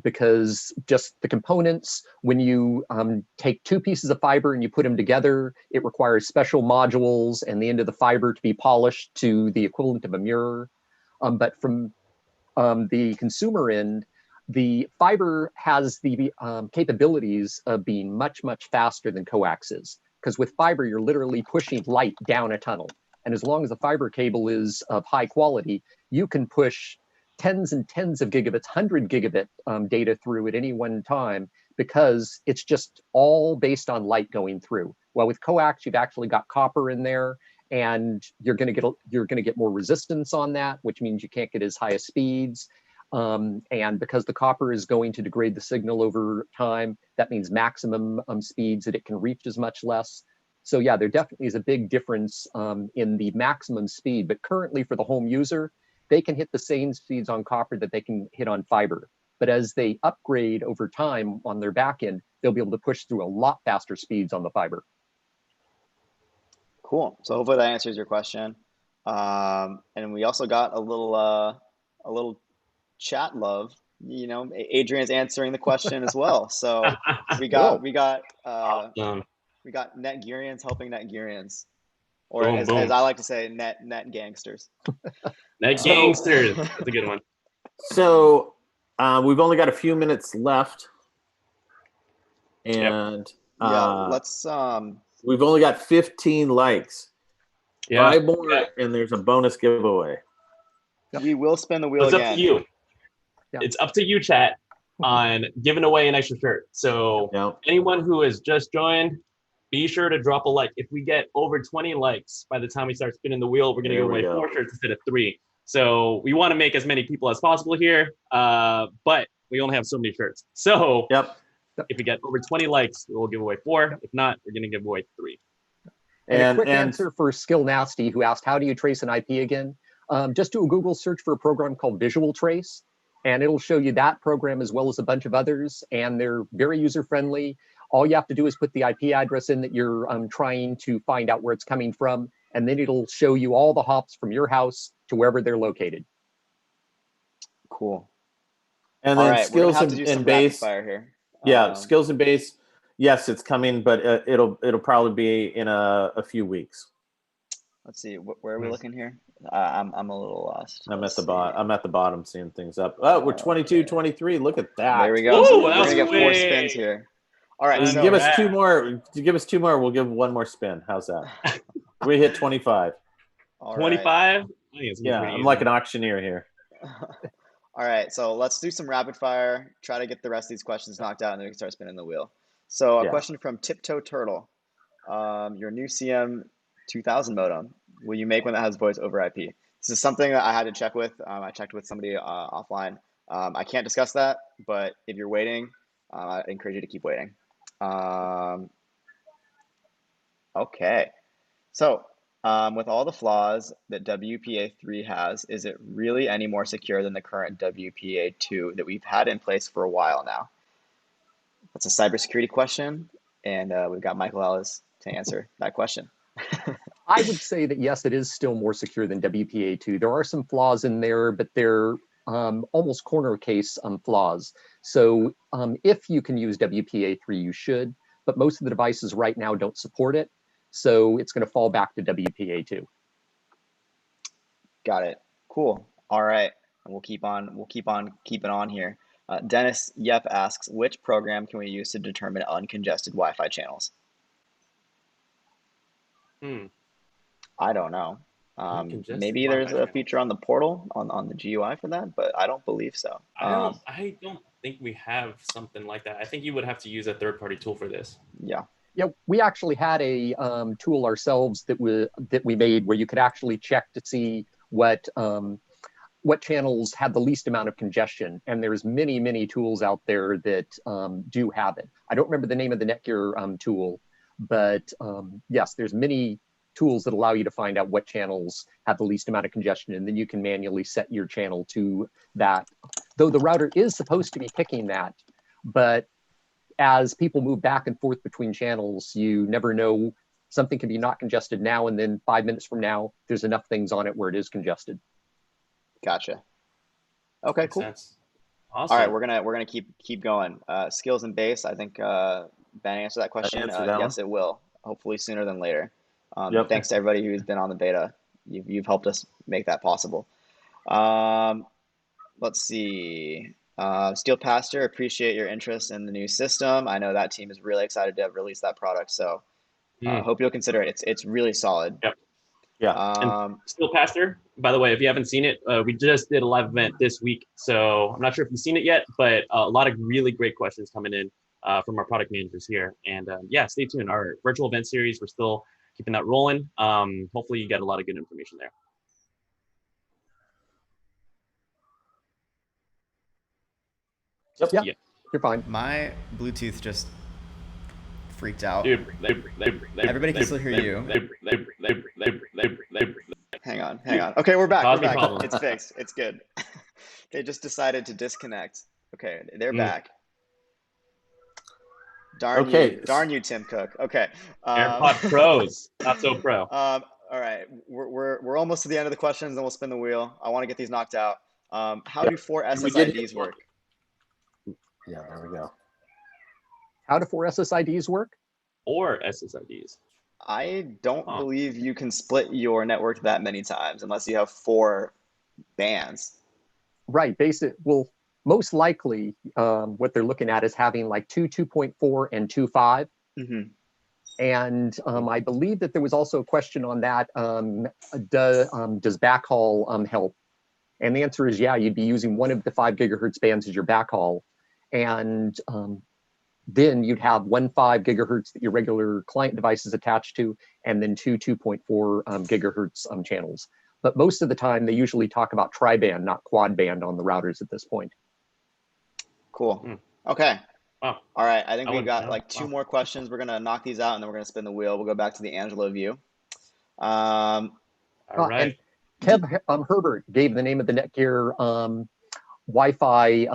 Because just the components, when you take two pieces of fiber and you put them together, it requires special modules and the end of the fiber to be polished to the equivalent of a mirror. But from the consumer end, The fiber has the capabilities of being much, much faster than coax is. Because with fiber, you're literally pushing light down a tunnel. And as long as the fiber cable is of high quality, you can push tens and tens of gigabits, 100 gigabit data through at any one time, because it's just all based on light going through. Well, with coax, you've actually got copper in there, and you're going to get more resistance on that, which means you can't get as high as speeds. And because the copper is going to degrade the signal over time, that means maximum speeds that it can reach is much less. So yeah, there definitely is a big difference in the maximum speed. But currently for the home user, they can hit the same speeds on copper that they can hit on fiber. But as they upgrade over time on their back end, they'll be able to push through a lot faster speeds on the fiber. Cool. So hopefully that answers your question. And we also got a little chat love. You know, Adrian's answering the question as well. So we got Awesome. we got NetGearians helping NetGearians, or Boom, as boom. I like to say, net gangsters. Net gangsters. That's a good one. So we've only got a few minutes left, and let's we've only got 15 likes. Yeah. 5 more, and there's a bonus giveaway. we will spin the wheel It's again. up to you. Yeah. It's up to you, chat, on giving away an extra shirt. So anyone who has just joined, be sure to drop a like. If we get over 20 likes by the time we start spinning the wheel, we're going to give away 4 shirts instead of 3. So we want to make as many people as possible here, but we only have so many shirts. So if we get over 20 likes, we'll give away 4. If not, we're going to give away 3. And a quick answer for Skill Nasty, who asked, how do you trace an IP again? Just do a Google search for a program called Visual Trace, and it'll show you that program as well as a bunch of others, and they're very user-friendly. All you have to do is put the IP address in that you're trying to find out where it's coming from, and then it'll show you all the hops from your house to wherever they're located. Cool. And then skills and base. Fire here. Yeah, skills and base. Yes, it's coming, but it'll probably be in a few weeks. Let's see. Where are we looking here? I'm a little lost. I'm at the bottom seeing things up. Oh, we're 22, 23. Look at that. There we go. Ooh, So we're gonna get 4 spins here. All right. So give us 2 more. Give us 2 more. We'll give 1 more spin. How's that? We hit 25. 25. Yeah, I'm like an auctioneer here. All right. So let's do some rapid fire. Try to get the rest of these questions knocked out, and then we can start spinning the wheel. So a question from Tiptoe Turtle. Your new CM 2000 modem, will you make one that has voice over IP? This is something that I had to check with. I checked with somebody offline. I can't discuss that, but if you're waiting, I encourage you to keep waiting. Okay. So with all the flaws that WPA3 has, is it really any more secure than the current WPA2 that we've had in place for a while now? That's a cybersecurity question, and we've got Michael Ellis to answer that question. I would say that yes, it is still more secure than WPA2. There are some flaws in there, but they're almost corner case flaws. So if you can use WPA3, you should, but most of the devices right now don't support it. So it's going to fall back to WPA2. Got it. Cool. All right. And we'll keep on keeping on here. Dennis Yep asks, which program can we use to determine uncongested Wi-Fi channels? I don't know. Maybe there's a feature on the portal on the GUI for that, but I don't believe so. I don't think we have something like that. I think you would have to use a third-party tool for this. Yeah. Yeah, we actually had a tool ourselves that we made where you could actually check to see what channels had the least amount of congestion. And there's many tools out there that do have it. I don't remember the name of the NETGEAR tool, but yes, there's many tools that allow you to find out what channels have the least amount of congestion, and then you can manually set your channel to that. Though the router is supposed to be picking that, but as people move back and forth between channels, you never know. Something can be not congested now, and then 5 minutes from now, there's enough things on it where it is congested. Gotcha. Okay, cool. Awesome. All right, we're gonna keep going. Skills and base. I think Ben answered that question. Yes, it will. Hopefully sooner than later. Thanks to everybody who's been on the beta. You've helped us make that possible. Let's see. Steel Pastor, appreciate your interest in the new system. I know that team is really excited to have released that product, so hope you'll consider it. It's really solid. Yep. Yeah. And Steel Pastor, by the way, if you haven't seen it, we just did a live event this week, so I'm not sure if you've seen it yet, but a lot of really great questions coming in from our product managers here. And yeah, stay tuned. Our virtual event series, we're still keeping that rolling. Hopefully you get a lot of good information there. Yeah. You're fine. My Bluetooth just freaked out. Everybody can still hear you. Hang on. Okay, we're back. Causing We're back. problems. It's fixed. It's good. They just decided to disconnect. Okay, they're back. Darn you, Tim Cook. Okay. AirPod Pros, not so pro. All right, we're almost to the end of the questions, and we'll spin the wheel. I want to get these knocked out. How do 4 SSIDs work? Yeah, there we go. How do 4 SSIDs work? Or SSIDs. I don't believe you can split your network that many times unless you have 4 bands. Right. Well, most likely what they're looking at is having like 2 2.4 and 2.5. And I believe that there was also a question on that. Does backhaul help? And the answer is, yeah, you'd be using one of the 5 gigahertz bands as your backhaul. And then you'd have 1 5 gigahertz that your regular client device is attached to, and then 2 2.4 gigahertz channels. But most of the time, they usually talk about tri-band, not quad band on the routers at this point. Cool. Okay. Wow. All right. I think we've got like 2 more questions. We're going to knock these out, and then we're going to spin the wheel. We'll go back to the Angelo view. All right. And Kev Herbert gave the name of the NETGEAR Wi-Fi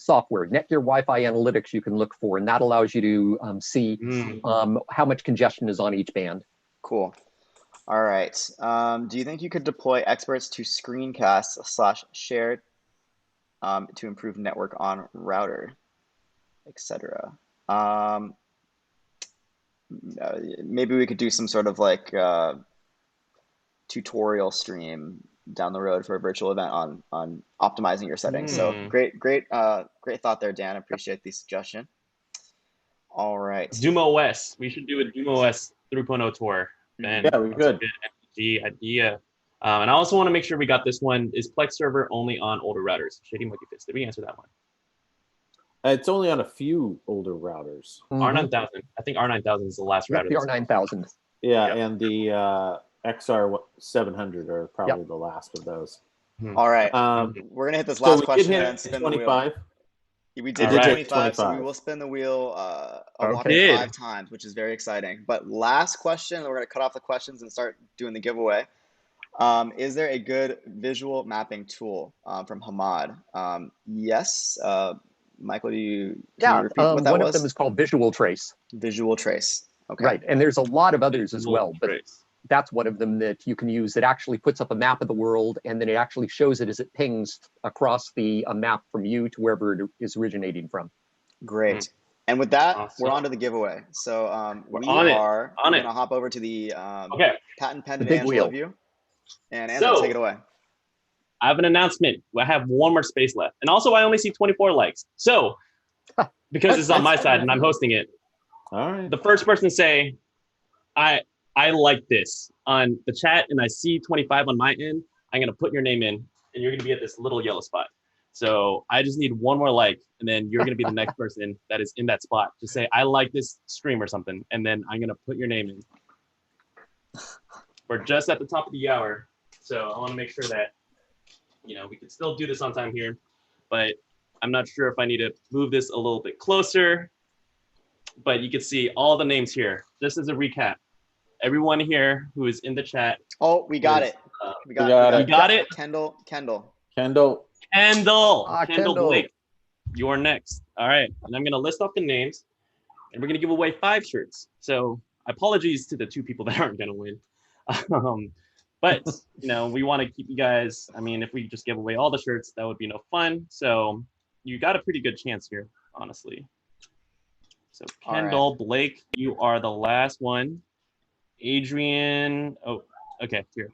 software, NETGEAR Wi-Fi Analytics you can look for, and that allows you to see how much congestion is on each band. Cool. All right. Do you think you could deploy experts to screencast / shared to improve network on router, etc.? Maybe we could do some sort of like tutorial stream down the road for a virtual event on optimizing your settings. So great thought there, Dan. Appreciate the suggestion. All right. Doom OS. We should do a Doom OS 3.0 tour. And yeah, we could. Good idea. And I also want to make sure we got this one. Is Plex server only on older routers? Shady Monkey Fist. Did we answer that one? It's only on a few older routers. R9000. I think R9000 is the last router. The R9000. Yeah, and the XR700 are probably the last of those. All right. We're going to hit this last question and spin 25. the wheel. We did hit 25, so we will spin the wheel a whopping 5 times, which is very exciting. But last question, we're going to cut off the questions and start doing the giveaway. Is there a good visual mapping tool from Hamad? Yes. Michael, can you repeat what that was? One of them is called Visual Trace. Visual Trace. Okay. Right, and there's a lot of others as well, but that's one of them that you can use that actually puts up a map of the world, and then it actually shows it as it pings across the map from you to wherever it is originating from. Great. And with that, we're on to the giveaway. So we are going to hop over to the patent pending Angelo view. And Angelo, take it away. I have an announcement. I have 1 more space left. And also, I only see 24 likes. So, because it's on my side and I'm hosting it, all right. The first person to say, I like this on the chat and I see 25 on my end, I'm going to put your name in and you're going to be at this little yellow spot. So I just need 1 more like, and then you're going to be the next person that is in that spot. Just say, I like this stream or something. And then I'm going to put your name in. We're just at the top of the hour. So I want to make sure that, we can still do this on time here, but I'm not sure if I need to move this a little bit closer, but you can see all the names here. Just as a recap, everyone here who is in the chat. Oh, we got it. We got it. Kendall. Kendall Blake, you're next. All right. And I'm going to list off the names and we're going to give away 5 shirts. So apologies to the 2 people that aren't going to win. But, we want to keep you guys. I mean, if we just give away all the shirts, that would be no fun. So you got a pretty good chance here, honestly. So Kendall, Blake, you are the last one. Adrian. Oh, okay. Here.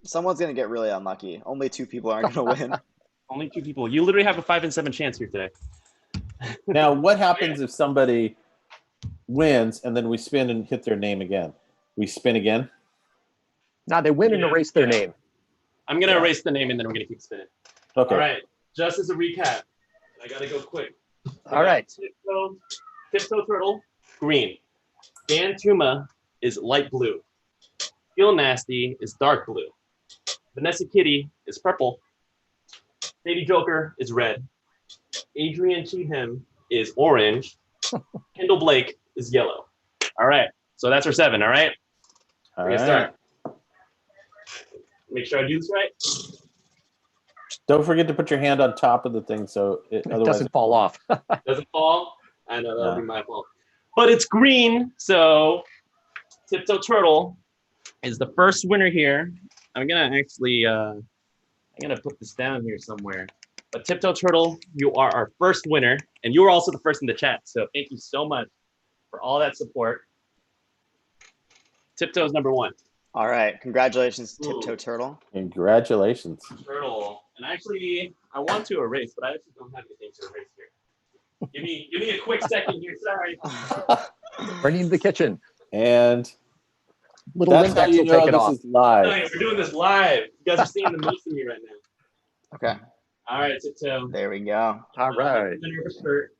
Someone's going to get really unlucky. Only 2 people aren't going to win. Only 2 people. You literally have a 5 in 7 chance here today. Now, what happens if somebody wins and then we spin and hit their name again? We spin again? Now they win and erase their name. I'm going to erase the name and then I'm going to keep spinning. Okay. All right. Just as a recap, I got to go quick. All right. Tiptoe Turtle, green. Dan Tuma is light blue. Feel Nasty is dark blue. Vanessa Kitty is purple. Sadie Joker is red. Adrian Cheatham is orange. Kendall Blake is yellow. All right. So that's our 7, all right? All We're right. going to start. Make sure I do this right. Don't forget to put your hand on top of the thing so it It otherwise doesn't fall off. Doesn't fall. I know that'll be my fault. But it's green, so Tiptoe Turtle is the first winner here. I'm gonna actually I'm gonna put this down here somewhere. But Tiptoe Turtle, you are our first winner, and you are also the first in the chat. So thank you so much for all that support. Tiptoe's number 1. All right. Congratulations, Ooh. Tiptoe Turtle. Congratulations. Turtle. And actually, I want to erase, but I actually don't have anything to erase here. Give me a quick second here. Sorry. Running into the kitchen. And Little that's how Windex you will know take it this off. is live. No, we're doing this live. You guys are seeing the most of me right now. Okay. All right, Tiptoe. There we go. All right. Shirt.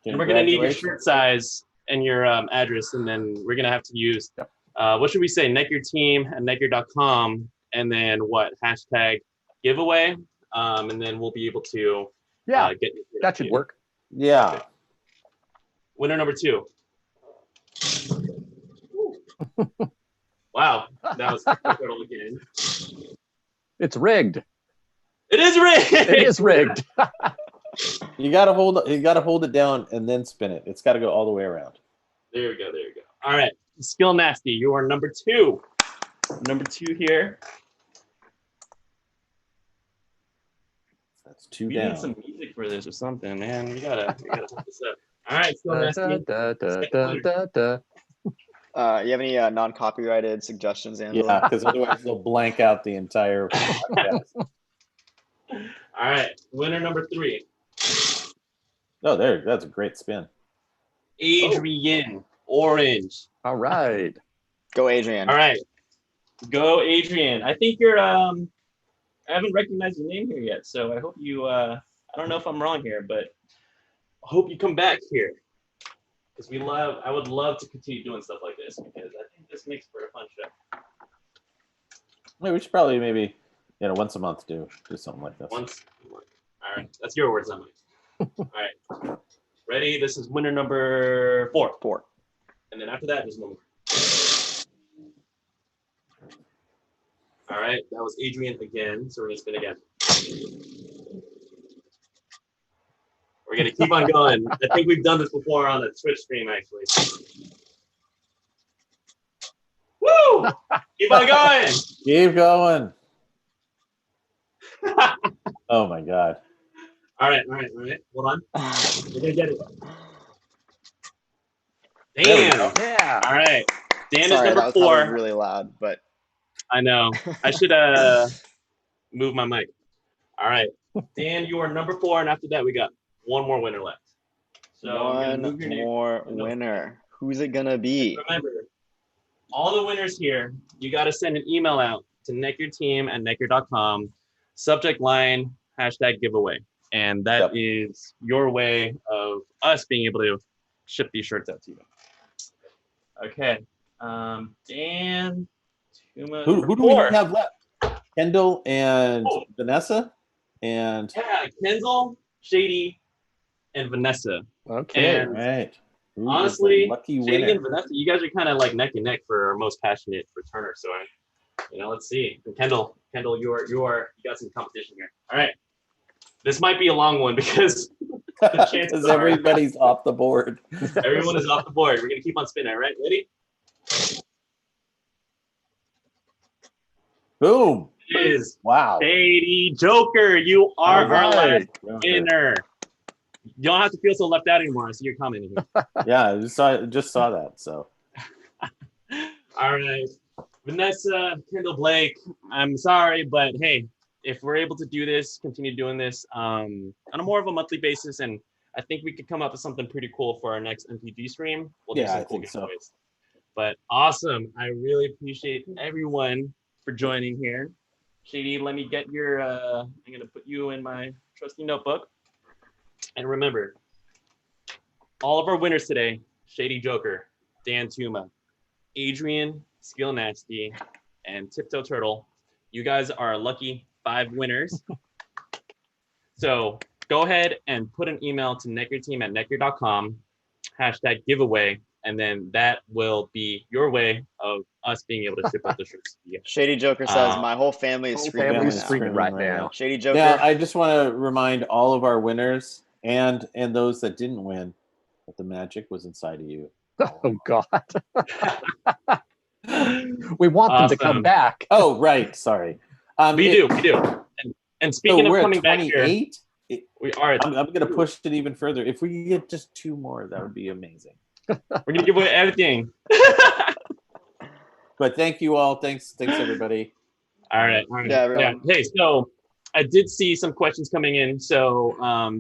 And we're gonna need your shirt size and your address, and then we're gonna have to use what should we say? NETGEAR team at NETGEAR.com, and then what hashtag giveaway, and then we'll be able to get That should work. Yeah. Okay. Winner number 2. Wow, that was Turtle again. It's rigged. It is rigged. It is rigged. You gotta hold it down and then spin it. It's gotta go all the way around. There we go. There we go. All right, Skill Nasty, you are number 2. Number 2 here. That's 2 We down. need some music for this or something, man. We gotta hook this up. All right, Skill Da, Nasty. da, da, da, da, da. You have any non-copyrighted suggestions, Angela? Yeah, because otherwise they'll blank out the entire podcast. All right, winner number 3. Oh, that's a great spin. Adrian, orange. All right. Go, Adrian. All right, go, Adrian. I think you're. I haven't recognized your name here yet, so I hope you. I don't know if I'm wrong here, but I hope you come back here because I would love to continue doing stuff like this because I think this makes for a fun show. Well, we should probably maybe, once a month do something like this. Once a month. All right, that's your words, not mine. All right, ready? This is winner number 4. 4. And then after that, there's one more. All right, that was Adrian again, so we're gonna spin again. We're gonna keep on going. I think we've done this before on a Twitch stream, actually. Woo! Keep on going! Keep going. Oh my God. All right. Hold on. We're gonna get it. Damn. Yeah. All right. Dan Sorry, is that number was 4. probably really loud, but I know. I should move my mic. All right. Dan, you are number 4, and after that, we got one more winner left. So I'm gonna move your name. more winner. Who's it gonna be? Remember, all the winners here, you got to send an email out to NETGEAR at NETGEAR.com. Subject line, hashtag giveaway. And that is your way of us being able to ship these shirts out to you. Okay. Dan, Tuma, Who do we have left? Kendall and Vanessa? And yeah, Kendall, Shady, and Vanessa. Okay. And right. Who honestly, is the lucky Shady winner? and Vanessa, you guys are kind of like neck and neck for our most passionate returner. So, let's see. And Kendall, you got some competition here. All right. This might be a long one because the chances Because are everybody's off the board. everyone is off the board. We're gonna keep on spinning. All right, ready? Boom. It is Wow. Shady Joker. You are All our right. last winner. You don't have to feel so left out anymore. I see you're commenting here. Yeah, I just saw that. So All right. Vanessa, Kendall Blake, I'm sorry, but hey, if we're able to do this, continue doing this on a more of a monthly basis, and I think we could come up with something pretty cool for our next MTG stream. We'll do some I cool think so. giveaways. But awesome. I really appreciate everyone for joining here. Shady, let me get your, I'm going to put you in my trusty notebook. And remember, all of our winners today, Shady Joker, Dan Tuma, Adrian, Skill Nasty, and Tiptoe Turtle, you guys are our lucky 5 winners. So go ahead and put an email to netgearteam@netgear.com, #giveaway, and then that will be your way of us being able to ship out the shirts. Yeah. Shady Joker says, my whole family is Whole screaming family's right now. screaming right now. Shady Joker. Now, I just want to remind all of our winners and those that didn't win that the magic was inside of you. Oh God. We want them to come back. Oh, right. Sorry. We do. And speaking of coming back here, we are. I'm going to push it even further. If we could get just 2 more, that would be amazing. We're going to give away everything. But thank you all. Thanks everybody. All right. Yeah, everyone. Hey, so I did see some questions coming in. So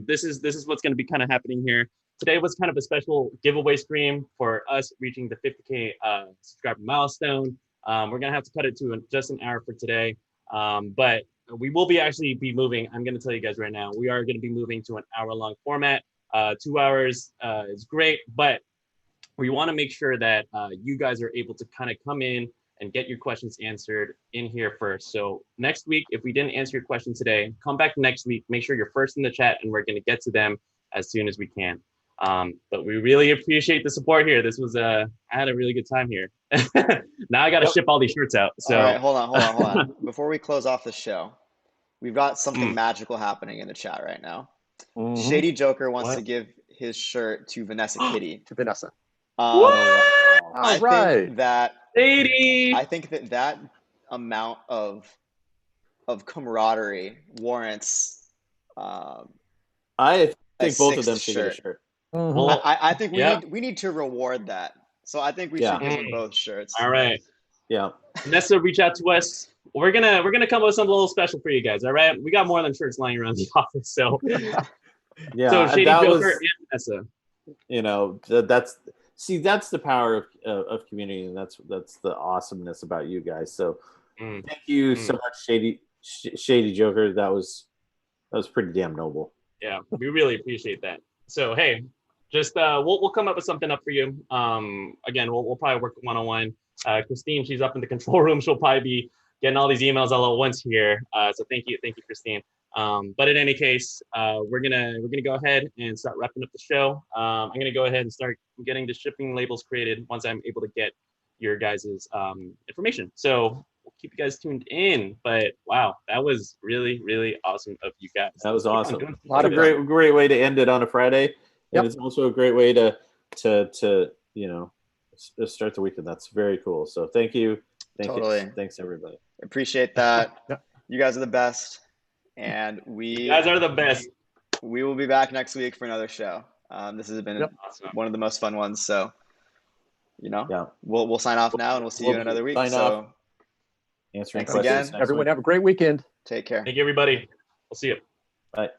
this is what's going to be kind of happening here. Today was kind of a special giveaway stream for us reaching the 50K subscriber milestone. We're going to have to cut it to just an hour for today. But we will be moving. I'm going to tell you guys right now, we are going to be moving to an hour-long format. 2 hours is great, but we want to make sure that you guys are able to kind of come in and get your questions answered in here first. So next week, if we didn't answer your question today, come back next week. Make sure you're first in the chat, and we're going to get to them as soon as we can. But we really appreciate the support here. This was I had a really good time here. Now I got to ship all these shirts out. So all right, hold on. Before we close off the show, we've got something magical happening in the chat right now. Shady Joker wants to give his shirt to Vanessa Kitty. To Vanessa. I right. think that Shady. I think that amount of camaraderie warrants. I think both of them 6th should get a shirt. Well, I think we need to reward that. So I think we should give them both shirts. All right. Yeah. Vanessa, reach out to us. We're gonna come up with something a little special for you guys. All right. We got more than shirts lying around the office. So yeah. So Shady Joker and Vanessa. You know, that's the power of community, and that's the awesomeness about you guys. So thank you so much, Shady Joker. That was pretty damn noble. Yeah, we really appreciate that. So hey, just we'll come up with something up for you. Again, we'll probably work one-on-one. Christine, she's up in the control room. She'll probably be getting all these emails all at once here. So thank you, Christine. But in any case, we're gonna go ahead and start wrapping up the show. I'm gonna go ahead and start getting the shipping labels created once I'm able to get your guys' information. So we'll keep you guys tuned in. But wow, that was really, really awesome of you guys. That was awesome. What a great way to end it on a Friday. And it's also a great way to start the weekend. That's very cool. So thank you. Thanks everybody. Appreciate that. You guys are the best. And you guys are the best. We will be back next week for another show. This has been one of the most fun ones. So, we'll sign off now, and we'll see you in another week. Off. Answering thanks questions again. Everyone have a great weekend. Take care. Thank you, everybody. We'll see you. Bye.